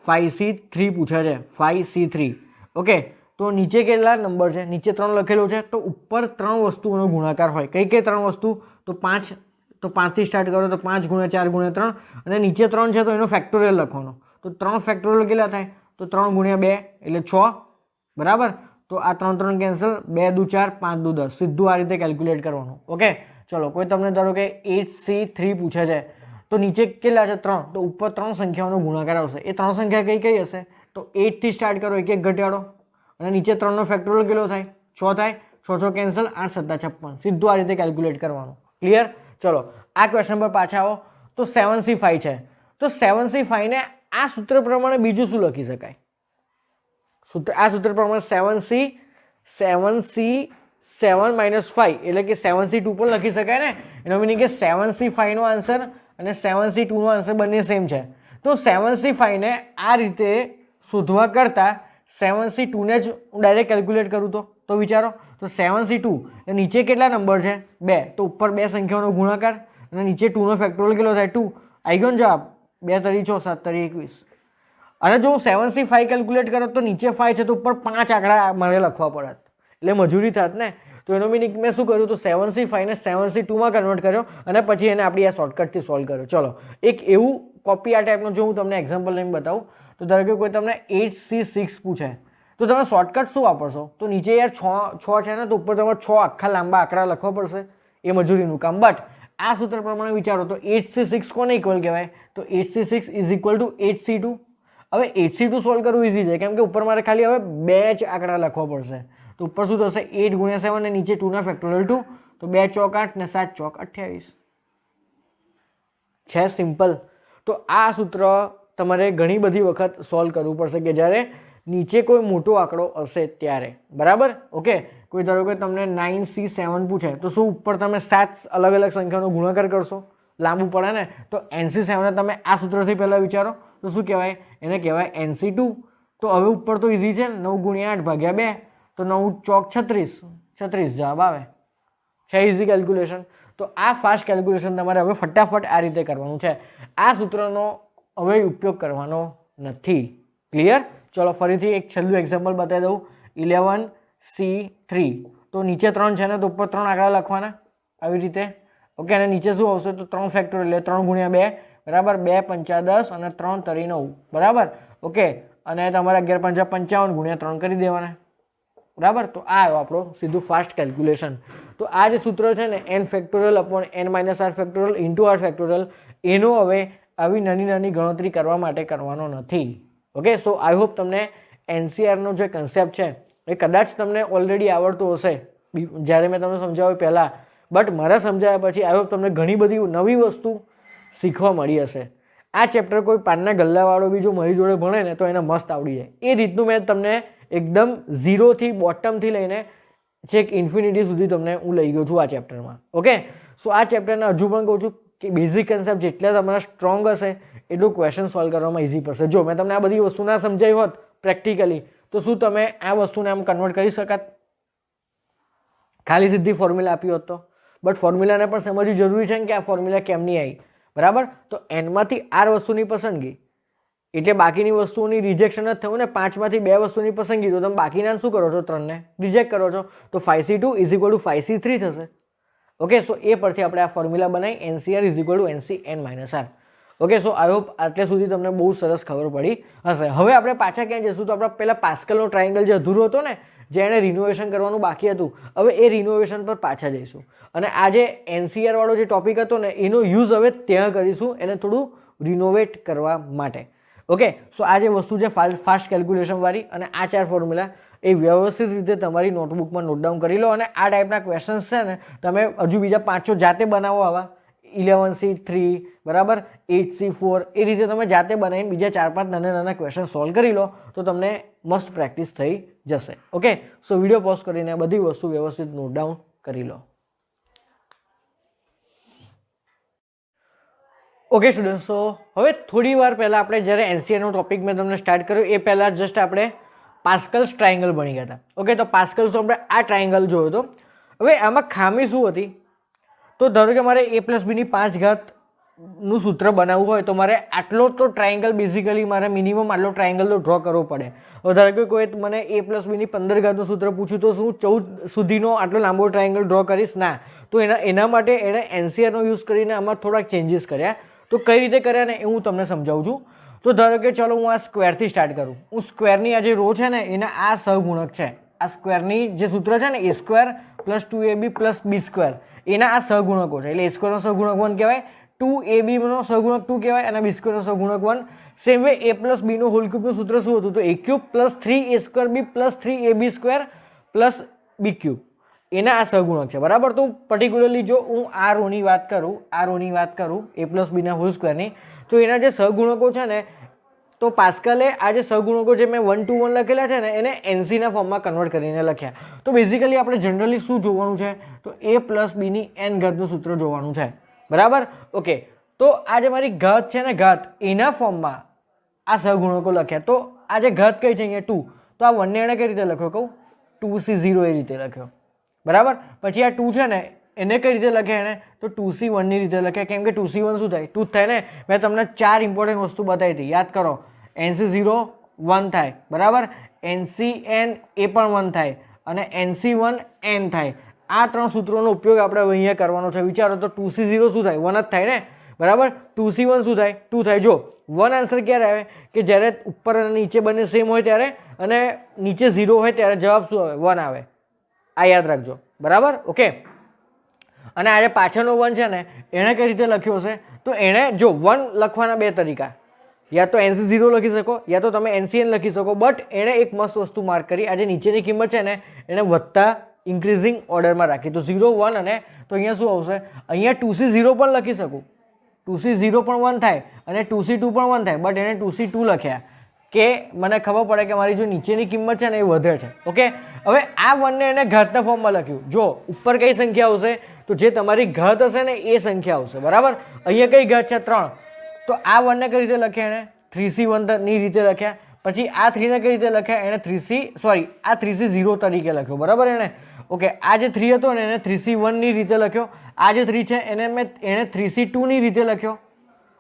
5c3 પૂછે છે 5c3 ઓકે તો નીચે કેટલા નંબર છે નીચે 3 લખેલો છે તો ઉપર 3 વસ્તુઓનો ગુણાકાર હોય કઈ કઈ 3 વસ્તુ તો 5 તો 5 થી સ્ટાર્ટ કરો તો 5 ગુણ્યા 4 ગુણ્યા 3 અને નીચે 3 છે તો એનો ફેક્ટોરિયલ લખવાનો તો 3 ફેક્ટોરિયલ કેટલા થાય તો 3 ગુણ્યા 2 એટલે 6 બરાબર તો આ 3 3 કેન્સલ 2 દુ 4 5 દુ 10 સીધું આ રીતે કેલ્ક્યુલેટ કરવાનું ઓકે ચલો કોઈ તમને ધારો કે 8c3 પૂછે છે તો નીચે કેટલા છે 3 તો ઉપર 3 સંખ્યાઓનો ગુણાકાર આવશે એ 3 સંખ્યા કઈ કઈ હશે તો 8 થી સ્ટાર્ટ કરો એક એક ઘટાડો અને નીચે 3 નો ફેક્ટોરિયલ કેટલો થાય 6 થાય 6 6 કેન્સલ 8 7 56 સીધું આ રીતે કેલ્ક્યુલેટ કરવાનું ક્લિયર ચલો આ ક્વેશ્ચન પર પાછા આવો તો 7c5 છે તો 7c5 ને આ સૂત્ર પ્રમાણે બીજું શું લખી શકાય આ સૂત્ર પ્રમાણે 7 માઇનસ 5 એટલે કે 7c2 પણ લખી શકાય ને એનો મીનિંગ કે 7c5 નો આન્સર અને 7c2 નો આન્સર બંને સેમ છે તો 7c5 ને આ રીતે શોધવા કરતાં 7c2 ને જ હું ડાયરેક્ટ કેલ્ક્યુલેટ કરું તો વિચારો તો 7c2 નીચે કેટલા નંબર છે 2 તો ઉપર 2 સંખ્યાઓનો ગુણાકાર અને નીચે 2 નો ફેક્ટોરિયલ કેટલો થાય 2 આવી ગયો ને જવાબ 2 તરી 6, 7 તરી 21. અને જો હું 7C5 કેલ્ક્યુલેટ કરો તો નીચે 5 છે તો ઉપર 5 આંકડા મારે લખવા પડત, એટલે મજૂરી થાત ને. તો એનો મીનિંગ મેં શું કર્યું, તો 7C5 ને 7C2માં કન્વર્ટ કર્યો અને પછી એને આપણી આ શોર્ટકટથી સોલ્વ કર્યો. ચલો એક એવું કોપી આ ટાઈપનો જો હું તમને એક્ઝામ્પલ લઈને બતાવું, તો ધારો કે કોઈ તમને 8C6 પૂછે તો તમે શોર્ટકટ શું વાપરશો, તો નીચે યાર 6 છે ને, તો ઉપર તમારે 6 આખા લાંબા આંકડા લખવા પડશે, એ મજૂરીનું કામ. બટ આ સૂત્ર પ્રમાણે વિચારો તો 8C6 કોને ઇક્વલ કહેવાય, તો 8C6 is equal to 8C2. હવે 8C2 સોલ્વ કરવું ઇઝી છે, કેમ કે ઉપર મારે ખાલી હવે 2 જ આંકડા લખવા પડશે. તો ઉપર શું થશે, 8 × 7 અને નીચે 2 ના ફેક્ટોરિયલ 2, તો 2 ચોક 8 ને 7 ચોક 28 છે. સિમ્પલ. તો આ સૂત્ર તમારે ઘણી બધી વખત સોલ્વ કરવું પડશે કે જ્યારે નીચે કોઈ મોટો આંકડો હશે ત્યારે, બરાબર. ઓકે, કોઈ ધારો કે તમને 9C7 પૂછે તો શું ઉપર તમે 7 અલગ અલગ સંખ્યાનો ગુણાકાર કરશો, લાંબુ પડે ને. તો NC7 તમે આ સૂત્રથી પહેલાં વિચારો તો શું કહેવાય, એને કહેવાય NC2. તો હવે ઉપર તો ઇઝી છે ને, 9 × 8 ભાગ્યા 2, તો 9 ચોક 36 જવાબ આવે છે. Easy calculation. તો આ ફાસ્ટ કેલ્ક્યુલેશન તમારે હવે ફટાફટ આ રીતે કરવાનું છે. આ સૂત્રનો હવે ઉપયોગ કરવાનો નથી. ક્લિયર? ચલો ફરીથી એક છેલ્લું એક્ઝામ્પલ બતાવી દઉં. 11C3 તો નીચે 3 છે ને, તો ઉપર 3 આંકડા લખવાના આવી રીતે. ઓકે, અને નીચે શું આવશે, તો 3 ફેક્ટોરિયલ એટલે 3 × 2 બરાબર, 2 × 5 10 અને 3 તરી 9 બરાબર. ઓકે, અને તમારે 11 × 5 55 × 3 કરી દેવાના બરાબર. તો આ આવ્યો આપણો સીધું ફાસ્ટ કેલ્ક્યુલેશન. તો આ જે સૂત્ર છે ને, n factorial upon n - r factorial into r factorial, એનો હવે આવી નાની નાની ગણતરી કરવા માટે કરવાનો નથી. ઓકે, સો આઈ હોપ તમને NCRનો જે કન્સેપ્ટ છે એ કદાચ તમને ઓલરેડી આવડતું હશે જ્યારે મેં તમને સમજાવ્યું પહેલાં, બટ મારા સમજાવ્યા પછી આઈ હોપ તમને ઘણી બધી નવી વસ્તુ શીખવા મળી હશે. આ ચેપ્ટર કોઈ પાનના ગલ્લાવાળો બી જો મારી જોડે ભણે ને તો એને મસ્ત આવડી જાય. એ રીતનું મેં તમને એકદમ ઝીરોથી બોટમથી લઈને છેક ઇન્ફિનિટી સુધી તમને હું લઈ ગયો છું આ ચેપ્ટરમાં. ઓકે, સો આ ચેપ્ટરને હજુ પણ કહું છું કે બેઝિક કન્સેપ્ટ જેટલા તમારા સ્ટ્રોંગ હશે એટલું ક્વેશ્ચન સોલ્વ કરવામાં ઇઝી પડશે. જો મેં તમને આ બધી વસ્તુ ના સમજાવી હોત પ્રેક્ટિકલી તો શું તમે આ વસ્તુને આમ કન્વર્ટ કરી શકાત, ખાલી સીધી ફોર્મ્યુલા આપી હોત તો. બટ ફોર્મ્યુલાને પણ સમજવી જરૂરી છે કે આ ફોર્મ્યુલા કેમની આવી, બરાબર. તો એનમાંથી આર વસ્તુની પસંદગી એટલે બાકીની વસ્તુઓની રિજેક્શન જ થયું ને. 5માંથી 2 વસ્તુની પસંદગી, તો તમે બાકીના શું કરો છો, 3ને રિજેક્ટ કરો છો. તો 5C2 = 5C3 થશે. ઓકે, સો એ પરથી આપણે આ ફોર્મ્યુલા બનાવી NCR = NCn - r. Okay, so I hope આટલે સુધી તમને બહુ સરસ ખબર પડી હશે. હવે આપણે પાછા ક્યાં જઈશું, તો આપણે પહેલાં પાસ્કલનો ટ્રાયેંગલ જે અધૂરો હતો ને, જે એને રિનોવેશન કરવાનું બાકી હતું, હવે એ રિનોવેશન પર પાછા જઈશું. અને આ જે NCR વાળો જે ટોપિક હતો ને એનો યુઝ હવે ત્યાં કરીશું, એને થોડું રિનોવેટ કરવા માટે. ઓકે, સો આ જે વસ્તુ છે ફાસ્ટ કેલ્ક્યુલેશન વાળી અને આ 4 ફોર્મ્યુલા એ વ્યવસ્થિત રીતે તમારી નોટબુકમાં નોટ ડાઉન કરી લો. અને આ ટાઈપના ક્વેશ્ચન્સ છે ને તમે હજુ બીજા 5 જાતે બનાવો, આવા 11C3 બરાબર, 8C4 એ રીતે તમે જાતે બનાવીને બીજા 4-5 નાના નાના ક્વેશ્ચન સોલ્વ કરી લો તો તમને મસ્ત પ્રેક્ટિસ થઈ જશે. ઓકે, સો વિડીયો પોઝ કરીને બધી વસ્તુ વ્યવસ્થિત નોટ ડાઉન કરી લો. ઓકે સ્ટુડન્ટ, સો હવે થોડી વાર પહેલાં આપણે જ્યારે NCRનો ટોપિક મેં તમને સ્ટાર્ટ કર્યો એ પહેલાં જસ્ટ આપણે પાસ્કલ્સ ટ્રાયેંગલ ભણી ગયા હતા. ઓકે, તો પાસ્કલ્સ આપણે આ ટ્રાયેંગલ જોયો હતો. હવે આમાં ખામી શું હતી, તો ધારો કે મારે a + b ની 5 ઘાતનું સૂત્ર બનાવવું હોય તો મારે આટલો તો ટ્રાયેંગલ બેઝિકલી મારે મિનિમમ આટલો ટ્રાયેંગલ તો ડ્રો કરવો પડે. હવે ધારો કે કોઈ મને a + b ની 15 ઘાતનું સૂત્ર પૂછ્યું તો શું 14 સુધીનો આટલો લાંબો ટ્રાયેંગલ ડ્રો કરીશ? ના. તો એના માટે એણે NCRનો યુઝ કરીને આમાં થોડાક ચેન્જીસ કર્યા. તો કઈ રીતે કર્યા ને એ હું તમને સમજાવું છું. તો ધારો કે ચલો હું આ સ્ક્વેરથી સ્ટાર્ટ કરું. હું સ્ક્વેરની આ જે રો છે ને એના આ સહગુણક છે. આ સ્ક્વેરની જે સૂત્ર છે ને a² + 2ab + b², એના આ સહગુણકો છે. એટલે a² નો સહગુણક 1 કહેવાય, 2ab નો સહગુણક 2 કહેવાય અને b² નો સહગુણક 1. સેમ વે a + b નો હોલ ક્યુબનું સૂત્ર શું હતું, તો a³ + 3a² + 3ab² + b³, એના આ સહગુણક છે, બરાબર. તો પર્ટિક્યુલરલી જો હું આ રોની વાત કરું a + b ના હોલ સ્ક્વેરની, તો એના જે સહગુણકો છે ને, તો પાસ્કલે આ જે સહગુણકો જે મેં 1 to 1 લખેલા છે ને એને NCના ફોર્મમાં કન્વર્ટ કરીને લખ્યા. તો બેઝિકલી આપણે જનરલી શું જોવાનું છે, તો a + b ની n ઘાતનું સૂત્ર જોવાનું છે, બરાબર. ઓકે, તો આ જે મારી ઘાત છે ને, ઘાત એના ફોર્મમાં આ સહગુણકો લખ્યા. તો આ જે ઘાત કઈ છે અહીંયા 2, તો આ 1 ને એણે કઈ રીતે લખ્યો કહું, 2C0 એ રીતે લખ્યો, બરાબર. પછી આ 2 છે ને એને કઈ રીતે લખે એને તો 2C1ની રીતે લખે, કેમ કે 2C1 શું થાય 2 જ થાય ને. મેં તમને 4 ઇમ્પોર્ટન્ટ વસ્તુ બતાવી હતી, યાદ કરો. NC0 1 થાય બરાબર, NCN એ પણ 1 થાય અને NC1 N થાય. આ 3 સૂત્રોનો ઉપયોગ આપણે હવે અહીંયા કરવાનો છે. વિચારો તો 2C0 શું થાય 1 જ થાય ને બરાબર, 2C1 શું થાય 2 થાય. જો 1 આન્સર ક્યારે આવે કે જ્યારે ઉપર અને નીચે બંને સેમ હોય ત્યારે, અને નીચે 0 હોય ત્યારે જવાબ શું આવે 1 આવે. આ યાદ રાખજો બરાબર. ઓકે, અને આજે પાછળનો 1 છે ને એણે કઈ રીતે લખ્યો હશે તો એણે જો 1 લખવાના બે તરીકા, યા તો NC0 લખી શકો યા તો તમે NCN લખી શકો. બટ એણે એક મસ્ત વસ્તુ માર્ક કરી, આજે નીચેની કિંમત છે ને એને વધતા ઇન્ક્રીઝિંગ ઓર્ડરમાં રાખી. તો 0 1 અને તો અહીંયા શું આવશે, અહીંયા 2C0 પણ લખી શકું, 2C0 પણ 1 થાય અને 2C2 પણ 1 થાય. બટ એણે 2C2 લખ્યા કે મને ખબર પડે કે મારી જો નીચેની કિંમત છે ને એ વધે છે. ઓકે, હવે આ 1ને એને ઘાતના ફોર્મમાં લખ્યું. જો ઉપર કઈ સંખ્યા આવશે તો જે તમારી ઘાત હશે ને એ સંખ્યા આવશે બરાબર. અહીંયા કઈ ઘાત છે 3, તો આ 1ને કઈ રીતે લખ્યા એને 3C1 ની રીતે લખ્યા. પછી આ 3ને કઈ રીતે લખ્યા એને આ 3C0 તરીકે લખ્યો બરાબર એને. ઓકે, આ જે 3 હતો ને એને 3C1 ની રીતે લખ્યો. આ જે 3 છે એને 3C2 ની રીતે લખ્યો.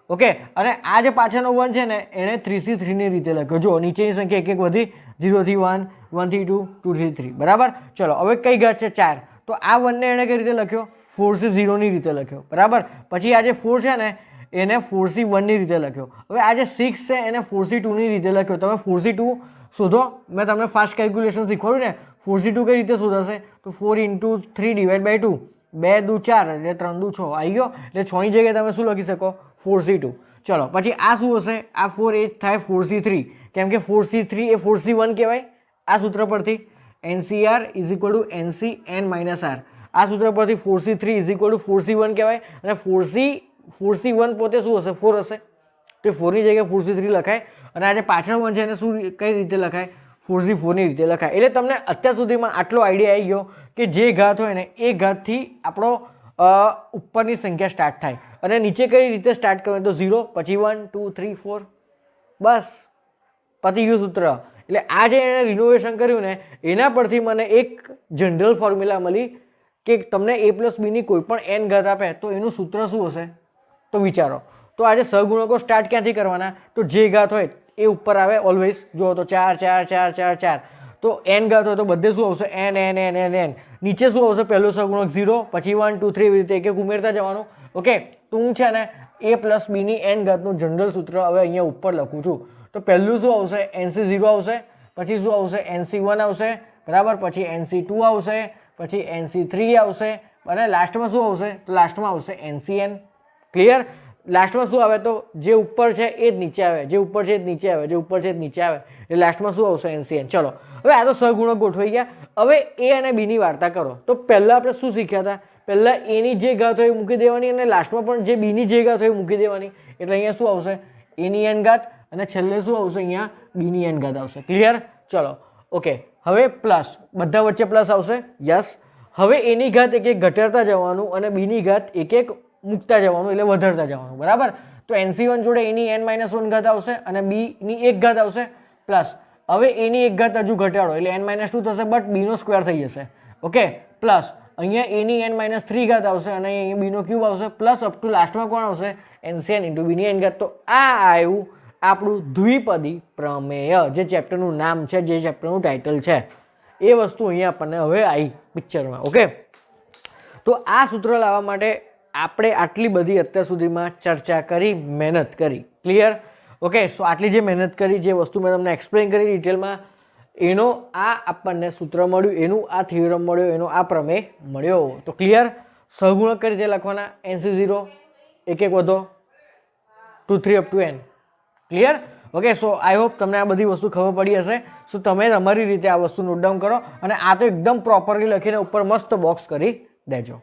ઓકે, અને આ જે પાછળનો 1 છે ને એને 3C3 ની રીતે લખ્યો. જો નીચેની સંખ્યા એક એક વધી, 0 થી 1, 1 થી 2, 2 થી 3 બરાબર. ચલો હવે કઈ ઘાત છે 4, તો આ 1ને એને કઈ રીતે લખ્યો 4C0 ની રીતે લખ્યો બરાબર. પછી આ જે 4 છે ને એને 4C1 ની રીતે લખ્યો. હવે આ જે 6 છે એને 4C2 ની રીતે લખ્યો. તમે 4C2 શોધો, મેં તમને ફાસ્ટ કેલ્ક્યુલેશન શીખવાડ્યું ને. 4C2 કઈ રીતે શોધાશે તો 4 × 3 / 2, 2 દુ 4 એટલે 3 દુ 6 આવી ગયો. એટલે 6 ની જગ્યાએ તમે શું લખી શકો 4C2. ચલો પછી આ શું હશે, આ 4 એ થાય 4C3, કેમ કે 4C3 એ 4C1 કહેવાય આ સૂત્ર પરથી. NCR = NCN - R, આ સૂત્ર પરથી 4C3 = 4C1 કહેવાય. અને 4C1 પોતે શું હશે 4 હશે, તો 4 ની જગ્યાએ 4C3 લખાય. અને આ જે પાછળ 1 છે એને શું કઈ રીતે લખાય 4C4 ની રીતે લખાય. એટલે તમને અત્યાર સુધીમાં આટલો આઈડિયા આવી ગયો કે જે ઘાત હોય ને એ ઘાતથી આપણો ઉપરની સંખ્યા સ્ટાર્ટ થાય અને નીચે કઈ રીતે સ્ટાર્ટ કરવું તો 0, પછી 1 2 3 4 બસ પતી ગયું સૂત્ર. એટલે આ જે એણે રિનોવેશન કર્યું ને એના પરથી મને એક જનરલ ફોર્મ્યુલા મળી કે તમને a + b ની કોઈ પણ n ઘાત આપે તો એનું સૂત્ર શું હશે. તો વિચારો, તો આજે સહગુણકો સ્ટાર્ટ ક્યાંથી કરવાના, તો જે ઘાત હોય એ ઉપર આવે ઓલવેઝ. જો તો 4 4 4 4 4, તો n ઘાત હોય તો બધે શું આવશે n n n n n. નીચે શું આવશે પહેલો સહગુણક 0, પછી 1 2 3 એવી રીતે એક એક ઉમેરતા જવાનું. ઓકે, તો હું છે ને a + b ની n ઘાતનું જનરલ સૂત્ર હવે અહીંયા ઉપર લખું છું. તો પહેલું શું આવશે NC0 આવશે, પછી શું આવશે NC1 આવશે બરાબર, પછી NC2 આવશે, પછી NC3 આવશે અને લાસ્ટમાં શું આવશે તો લાસ્ટમાં આવશે NCN. ક્લિયર? લાસ્ટમાં શું આવે તો જે ઉપર છે એ જ નીચે આવે, જે ઉપર છે એ જ નીચે આવે, જે ઉપર છે એ જ નીચે આવે. એટલે લાસ્ટમાં શું આવશે NCN. ચલો હવે આ તો સહગુણક ગોઠવાઈ ગયા. હવે a અને b ની વાર્તા કરો. તો પહેલા આપણે શું શીખ્યા હતા, પહેલા a ની જે ઘાત હોય મૂકી દેવાની અને લાસ્ટમાં પણ જે b ની જે ઘાત હોય મૂકી દેવાની. એટલે અહીંયા શું આવશે a ની n ઘાત અને છેલ્લે શું આવશે અહીંયા b ની n ઘાત આવશે. ક્લિયર? ચલો ઓકે, હવે પ્લસ, બધા વચ્ચે પ્લસ આવશે. યસ. હવે a ની ઘાત એક એક ઘટાડતા જવાનું અને b ની ઘાત એક એક મૂકતા જવાનું એટલે વધારતા જવાનું બરાબર. તો NC1 જોડે a ની n - 1 ઘાત આવશે અને b ની 1 ઘાત આવશે પ્લસ. હવે a ની 1 ઘાત હજુ ઘટાડો એટલે n - 2 થશે, બટ b નો સ્ક્વેર થઈ જશે. ઓકે, પ્લસ અહીંયા a ની n - 3 ઘાત આવશે અને અહીંયા b નો ક્યુબ આવશે પ્લસ અપ ટુ લાસ્ટમાં કોણ આવશે NCN × b ની n ઘાત. તો આ આવ્યું આપણું દ્વિપદી પ્રમેય, જે ચેપ્ટરનું નામ છે, જે ચેપ્ટરનું ટાઇટલ છે. એ વસ્તુ અહીંયા આપણને હવે આવી પિક્ચરમાં. ઓકે, તો આ સૂત્ર લાવવા માટે આપણે આટલી બધી અત્યાર સુધીમાં ચર્ચા કરી, મહેનત કરી. ક્લિયર? ઓકે, સો આટલી જે મહેનત કરી, જે વસ્તુ મેં તમને એક્સપ્લેન કરી ડિટેલમાં, એનો આ આપણને સૂત્ર મળ્યું, એનું આ થિયરમ મળ્યો, એનો આ પ્રમેય મળ્યો. તો ક્લિયર? સહગુણક કઈ રીતે લખવાના NC0 એક એક વધો 2 3 up to n. Clear? Okay, so I hope તમને આ બધી વસ્તુ ખબર પડી હશે. સો તમે તમારી રીતે આ વસ્તુ નોટ ડાઉન કરો અને આ તો એકદમ પ્રોપરલી લખીને ઉપર મસ્ત બોક્સ કરી દેજો.